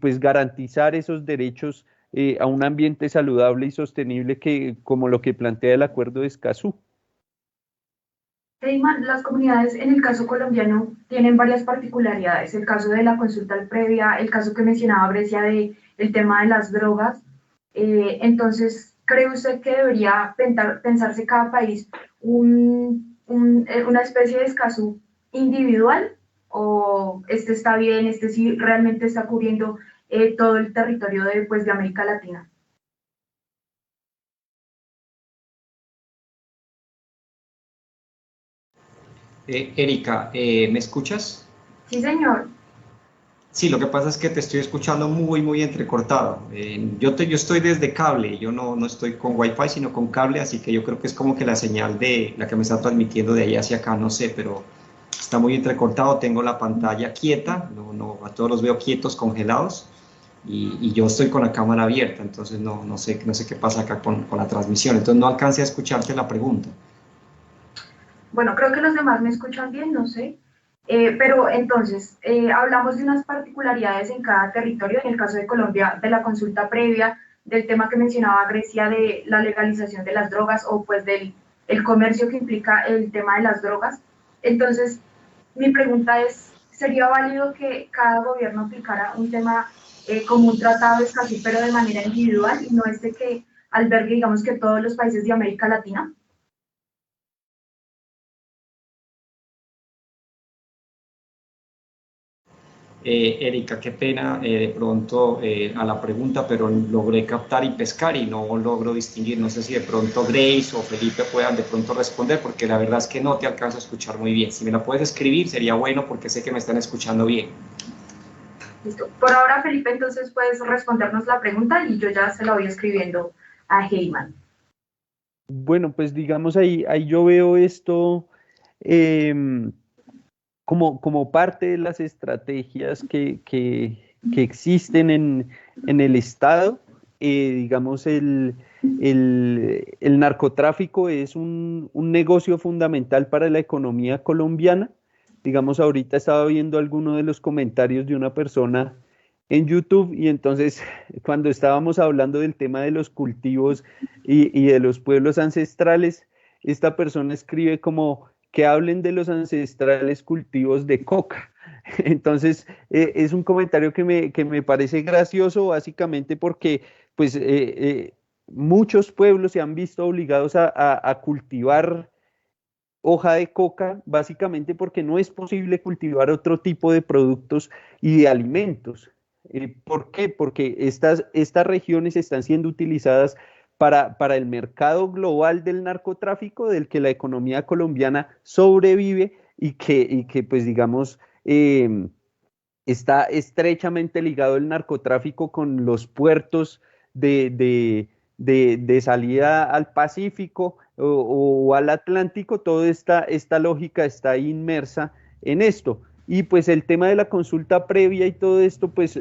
pues garantizar esos derechos a un ambiente saludable y sostenible, como lo que plantea el Acuerdo de Escazú. Heyman, las comunidades en el caso colombiano tienen varias particularidades. El caso de la consulta previa, el caso que mencionaba Grecia del tema de las drogas. Entonces, ¿cree usted que debería pensarse cada país una especie de Escazú individual? ¿O este está bien, este sí realmente está cubriendo todo el territorio de América Latina? Erika, ¿me escuchas? Sí, señor. Sí, lo que pasa es que te estoy escuchando muy entrecortado. Yo estoy desde cable, yo no estoy con Wi-Fi, sino con cable, así que yo creo que es como que la señal de la que me está transmitiendo de ahí hacia acá, no sé, pero está muy entrecortado. Tengo la pantalla quieta, a todos los veo quietos, congelados, y yo estoy con la cámara abierta, entonces no sé qué pasa acá con la transmisión, entonces no alcancé a escucharte la pregunta. Bueno, creo que los demás me escuchan bien, no sé. Pero entonces, hablamos de unas particularidades en cada territorio, en el caso de Colombia, de la consulta previa, del tema que mencionaba Grecia de la legalización de las drogas o pues del el comercio que implica el tema de las drogas. Entonces, mi pregunta es, ¿sería válido que cada gobierno aplicara un tema como un tratado de Escazú, pero de manera individual y no que albergue, digamos, que todos los países de América Latina? Erika, qué pena de pronto a la pregunta, pero logré captar y pescar y no logro distinguir. No sé si de pronto Grace o Felipe puedan de pronto responder, porque la verdad es que no te alcanzo a escuchar muy bien. Si me la puedes escribir sería bueno, porque sé que me están escuchando bien. Listo. Por ahora, Felipe, entonces puedes respondernos la pregunta y yo ya se la voy escribiendo a Heyman. Bueno, pues digamos ahí yo veo esto como parte de las estrategias que existen en el Estado. Digamos, el narcotráfico es un negocio fundamental para la economía colombiana. Digamos, ahorita estaba viendo alguno de los comentarios de una persona en YouTube, y entonces cuando estábamos hablando del tema de los cultivos y de los pueblos ancestrales, esta persona escribe como que hablen de los ancestrales cultivos de coca. Entonces, es un comentario que me parece gracioso, básicamente porque pues, muchos pueblos se han visto obligados a cultivar hoja de coca, básicamente porque no es posible cultivar otro tipo de productos y de alimentos. ¿Por qué? Porque estas regiones están siendo utilizadas para el mercado global del narcotráfico, del que la economía colombiana sobrevive y que pues digamos, está estrechamente ligado el narcotráfico con los puertos de salida al Pacífico o al Atlántico. Toda esta lógica está inmersa en esto. Y pues el tema de la consulta previa y todo esto, pues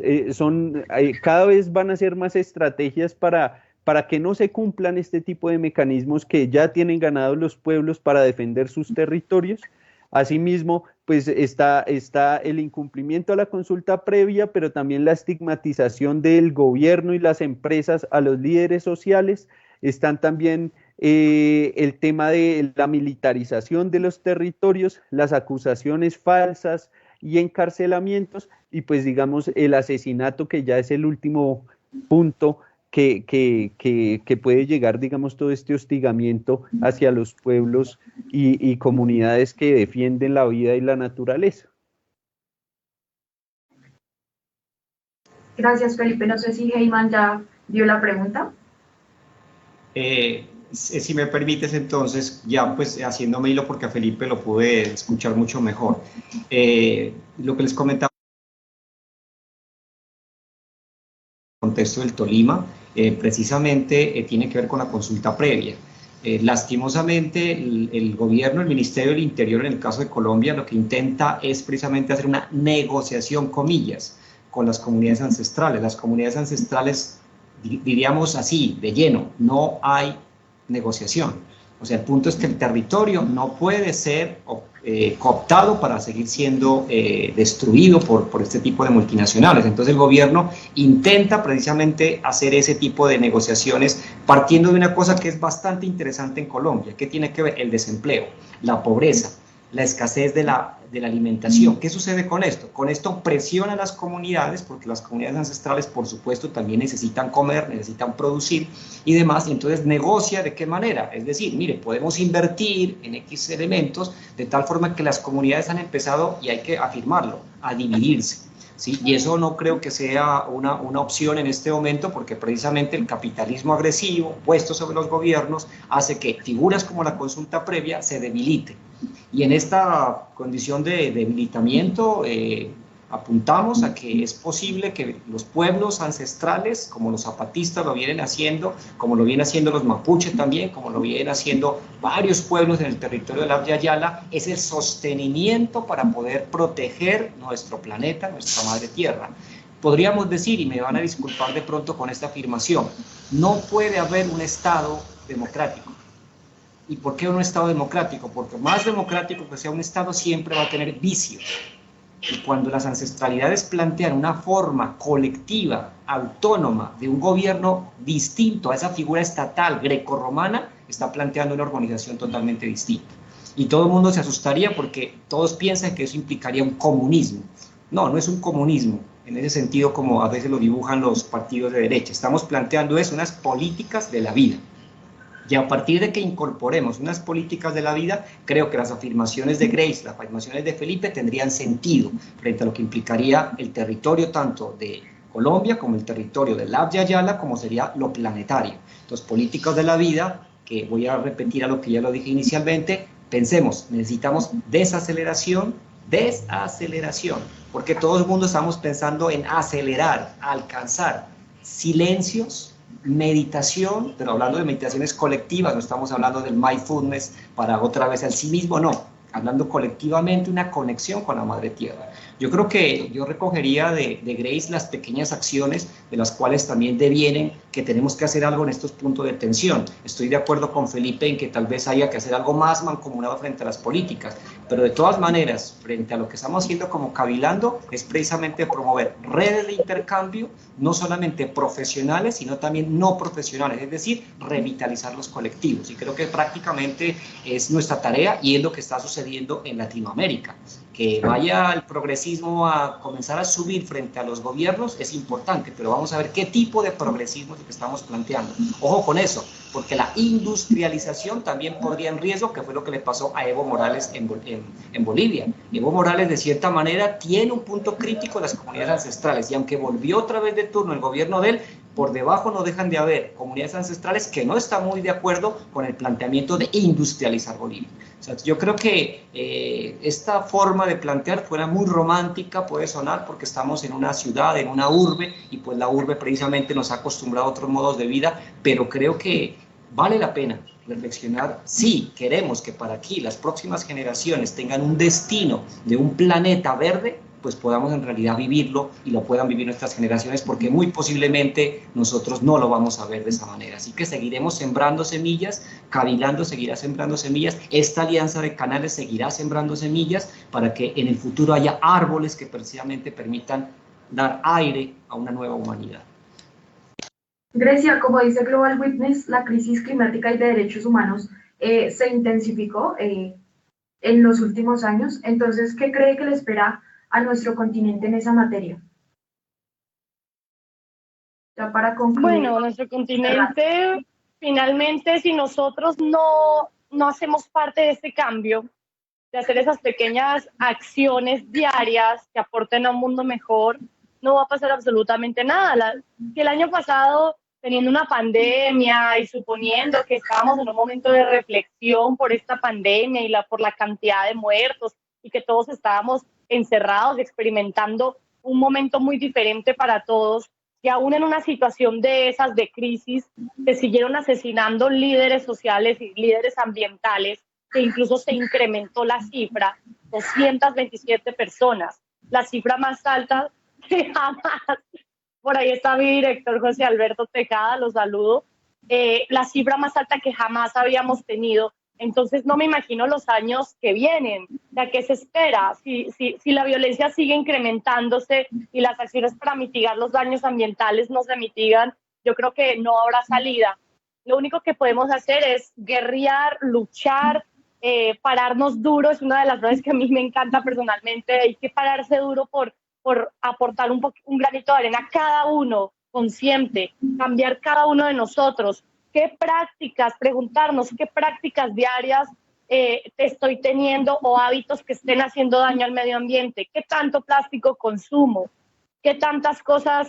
cada vez van a ser más estrategias para que no se cumplan este tipo de mecanismos que ya tienen ganados los pueblos para defender sus territorios. Asimismo, pues está el incumplimiento a la consulta previa, pero también la estigmatización del gobierno y las empresas a los líderes sociales. Están también el tema de la militarización de los territorios, las acusaciones falsas y encarcelamientos, y pues digamos el asesinato, que ya es el último punto que puede llegar, digamos, todo este hostigamiento hacia los pueblos y comunidades que defienden la vida y la naturaleza. Gracias, Felipe. No sé si Heyman ya vio la pregunta. Si me permites, entonces, ya pues haciéndome hilo, porque a Felipe lo pude escuchar mucho mejor. Lo que les comentaba en el contexto del Tolima, precisamente tiene que ver con la consulta previa. Lastimosamente, el gobierno, el Ministerio del Interior, en el caso de Colombia, lo que intenta es precisamente hacer una negociación, comillas, con las comunidades ancestrales. Las comunidades ancestrales, diríamos así, de lleno, no hay negociación. O sea, el punto es que el territorio no puede ser cooptado para seguir siendo destruido por este tipo de multinacionales. Entonces el gobierno intenta precisamente hacer ese tipo de negociaciones partiendo de una cosa que es bastante interesante en Colombia, que tiene que ver el desempleo, la pobreza, la escasez de la alimentación. ¿Qué sucede con esto? Con esto presiona a las comunidades, porque las comunidades ancestrales, por supuesto, también necesitan comer, necesitan producir y demás, y entonces negocia de qué manera. Es decir, mire, podemos invertir en X elementos de tal forma que las comunidades han empezado, y hay que afirmarlo, a dividirse. ¿Sí? Y eso no creo que sea una opción en este momento, porque precisamente el capitalismo agresivo puesto sobre los gobiernos hace que figuras como la consulta previa se debiliten. Y en esta condición de debilitamiento apuntamos a que es posible que los pueblos ancestrales, como los zapatistas lo vienen haciendo, como lo vienen haciendo los mapuches también, como lo vienen haciendo varios pueblos en el territorio del Abya Yala, es el sostenimiento para poder proteger nuestro planeta, nuestra madre tierra. Podríamos decir, y me van a disculpar de pronto con esta afirmación, no puede haber un Estado democrático. ¿Y por qué un Estado democrático? Porque más democrático que sea un Estado siempre va a tener vicios. Y cuando las ancestralidades plantean una forma colectiva, autónoma, de un gobierno distinto a esa figura estatal grecorromana, está planteando una organización totalmente distinta. Y todo el mundo se asustaría porque todos piensan que eso implicaría un comunismo. No, no es un comunismo, en ese sentido como a veces lo dibujan los partidos de derecha. Estamos planteando unas políticas de la vida. Y a partir de que incorporemos unas políticas de la vida, creo que las afirmaciones de Grace, las afirmaciones de Felipe tendrían sentido frente a lo que implicaría el territorio tanto de Colombia como el territorio del Abya Yala, como sería lo planetario. Entonces, políticas de la vida, que voy a repetir a lo que ya lo dije inicialmente, pensemos, necesitamos desaceleración, porque todo el mundo estamos pensando en acelerar, alcanzar silencios, meditación, pero hablando de meditaciones colectivas, no estamos hablando del mindfulness para otra vez al sí mismo, no, hablando colectivamente una conexión con la madre tierra. Yo creo que yo recogería de Grace las pequeñas acciones de las cuales también devienen que tenemos que hacer algo en estos puntos de tensión. Estoy de acuerdo con Felipe en que tal vez haya que hacer algo más mancomunado frente a las políticas, pero de todas maneras, frente a lo que estamos haciendo como Cabilando, es precisamente promover redes de intercambio, no solamente profesionales, sino también no profesionales, es decir, revitalizar los colectivos. Y creo que prácticamente es nuestra tarea y es lo que está sucediendo en Latinoamérica. Que vaya el progresismo a comenzar a subir frente a los gobiernos es importante, pero vamos a ver qué tipo de progresismo es el que estamos planteando. Ojo con eso, porque la industrialización también podría en riesgo, que fue lo que le pasó a Evo Morales en Bolivia. Evo Morales, de cierta manera, tiene un punto crítico en las comunidades ancestrales, y aunque volvió otra vez de turno el gobierno de él, por debajo no dejan de haber comunidades ancestrales que no están muy de acuerdo con el planteamiento de industrializar Bolivia. O sea, yo creo que esta forma de plantear fuera muy romántica, puede sonar porque estamos en una ciudad, en una urbe, y pues la urbe precisamente nos ha acostumbrado a otros modos de vida, pero creo que vale la pena reflexionar si queremos que para aquí las próximas generaciones tengan un destino de un planeta verde, pues podamos en realidad vivirlo y lo puedan vivir nuestras generaciones, porque muy posiblemente nosotros no lo vamos a ver de esa manera. Así que seguiremos sembrando semillas, Cabilando seguirá sembrando semillas, esta alianza de canales seguirá sembrando semillas para que en el futuro haya árboles que precisamente permitan dar aire a una nueva humanidad. Grecia, como dice Global Witness, la crisis climática y de derechos humanos se intensificó en los últimos años. Entonces, ¿qué cree que le espera a nuestro continente en esa materia? Ya para concluir. Bueno, nuestro continente, finalmente, si nosotros no hacemos parte de este cambio, de hacer esas pequeñas acciones diarias que aporten a un mundo mejor, no va a pasar absolutamente nada. Que el año pasado, teniendo una pandemia y suponiendo que estábamos en un momento de reflexión por esta pandemia y por la cantidad de muertos y que todos estábamos encerrados, experimentando un momento muy diferente para todos, y aún en una situación de esas, de crisis, se siguieron asesinando líderes sociales y líderes ambientales, que incluso se incrementó la cifra, 227 personas, la cifra más alta que jamás. Por ahí está mi director José Alberto Tejada, lo saludo, la cifra más alta que jamás habíamos tenido. Entonces no me imagino los años que vienen, ya que se espera, si la violencia sigue incrementándose y las acciones para mitigar los daños ambientales no se mitigan, yo creo que no habrá salida. Lo único que podemos hacer es guerrear, luchar, pararnos duro, es una de las frases que a mí me encanta personalmente, hay que pararse duro por aportar un granito de arena cada uno, consciente, cambiar cada uno de nosotros. ¿Qué prácticas, preguntarnos qué prácticas diarias estoy teniendo o hábitos que estén haciendo daño al medio ambiente? ¿Qué tanto plástico consumo? ¿Qué tantas cosas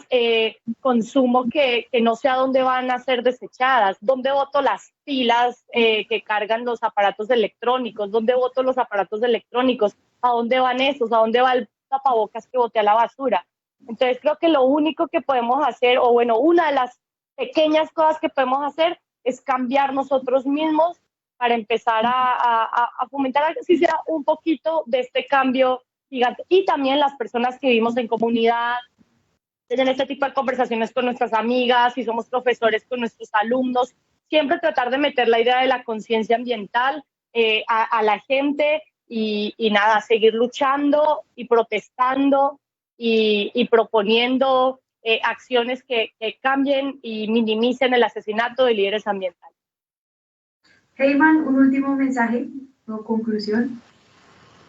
consumo que no sé a dónde van a ser desechadas? ¿Dónde boto las pilas que cargan los aparatos electrónicos? ¿Dónde boto los aparatos electrónicos? ¿A dónde van esos? ¿A dónde va el tapabocas que boté a la basura? Entonces creo que lo único que podemos hacer, o bueno, una de las pequeñas cosas que podemos hacer es cambiar nosotros mismos para empezar a fomentar, si sea un poquito de este cambio gigante. Y también las personas que vivimos en comunidad, tener este tipo de conversaciones con nuestras amigas, si somos profesores con nuestros alumnos, siempre tratar de meter la idea de la conciencia ambiental a la gente y nada, seguir luchando y protestando y proponiendo acciones que cambien y minimicen el asesinato de líderes ambientales. Heyman, un último mensaje o conclusión.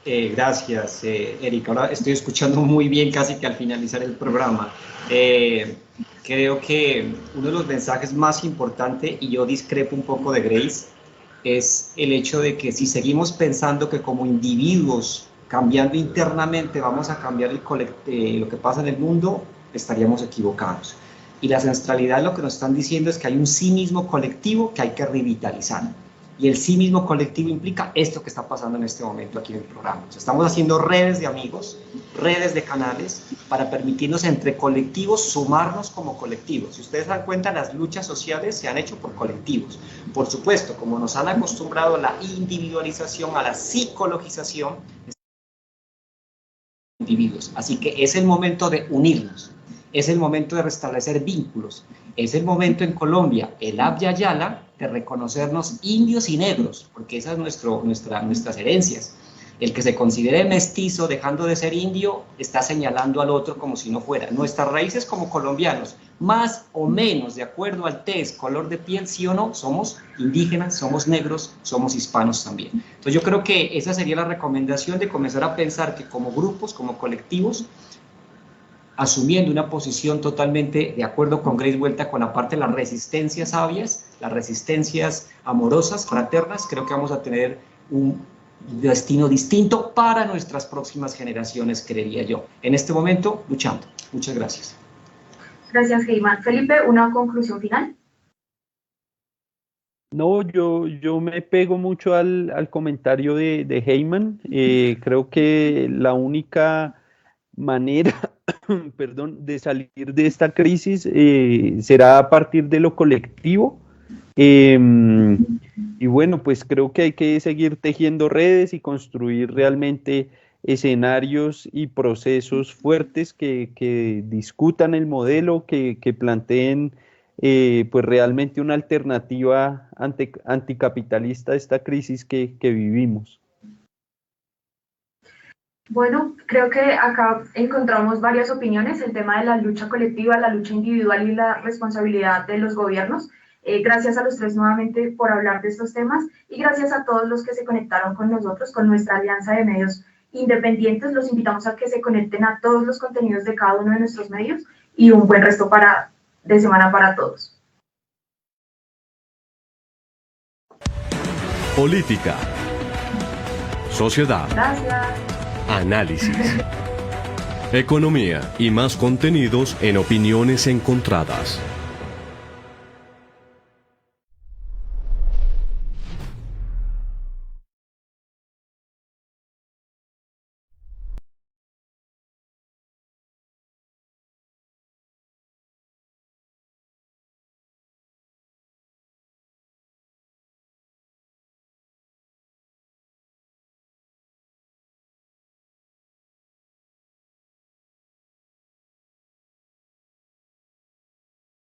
Gracias, Erika. Ahora estoy escuchando muy bien casi que al finalizar el programa. Creo que uno de los mensajes más importantes, y yo discrepo un poco de Grace, es el hecho de que si seguimos pensando que como individuos, cambiando internamente, vamos a cambiar lo que pasa en el mundo, estaríamos equivocados. Y la ancestralidad lo que nos están diciendo es que hay un sí mismo colectivo que hay que revitalizar. Y el sí mismo colectivo implica esto que está pasando en este momento aquí en el programa. O sea, estamos haciendo redes de amigos, redes de canales, para permitirnos entre colectivos sumarnos como colectivos. Si ustedes se dan cuenta, las luchas sociales se han hecho por colectivos. Por supuesto, como nos han acostumbrado a la individualización, a la psicologización, individuos. Así que es el momento de unirnos, es el momento de restablecer vínculos, es el momento en Colombia, el Abya Yala, de reconocernos indios y negros, porque esas son nuestras herencias. El que se considere mestizo dejando de ser indio está señalando al otro como si no fuera. Nuestras raíces como colombianos, más o menos de acuerdo al tez, color de piel, sí o no, somos indígenas, somos negros, somos hispanos también. Entonces yo creo que esa sería la recomendación, de comenzar a pensar que como grupos, como colectivos, asumiendo una posición totalmente de acuerdo con Grace Vuelta, con la parte de las resistencias sabias, las resistencias amorosas, fraternas, creo que vamos a tener un destino distinto para nuestras próximas generaciones, creería yo. En este momento, luchando. Muchas gracias. Gracias, Heyman. Felipe, ¿una conclusión final? No, yo me pego mucho al comentario de Heyman. Creo que la única manera, perdón, de salir de esta crisis será a partir de lo colectivo. Y bueno, pues creo que hay que seguir tejiendo redes y construir realmente escenarios y procesos fuertes que discutan el modelo, que planteen pues realmente una alternativa anticapitalista a esta crisis que vivimos. Bueno, creo que acá encontramos varias opiniones, el tema de la lucha colectiva, la lucha individual y la responsabilidad de los gobiernos. Gracias a los tres nuevamente por hablar de estos temas y gracias a todos los que se conectaron con nosotros, con nuestra alianza de medios independientes. Los invitamos a que se conecten a todos los contenidos de cada uno de nuestros medios y un buen resto para de semana para todos. Política. Sociedad. Gracias. Análisis. Economía y más contenidos en Opiniones Encontradas.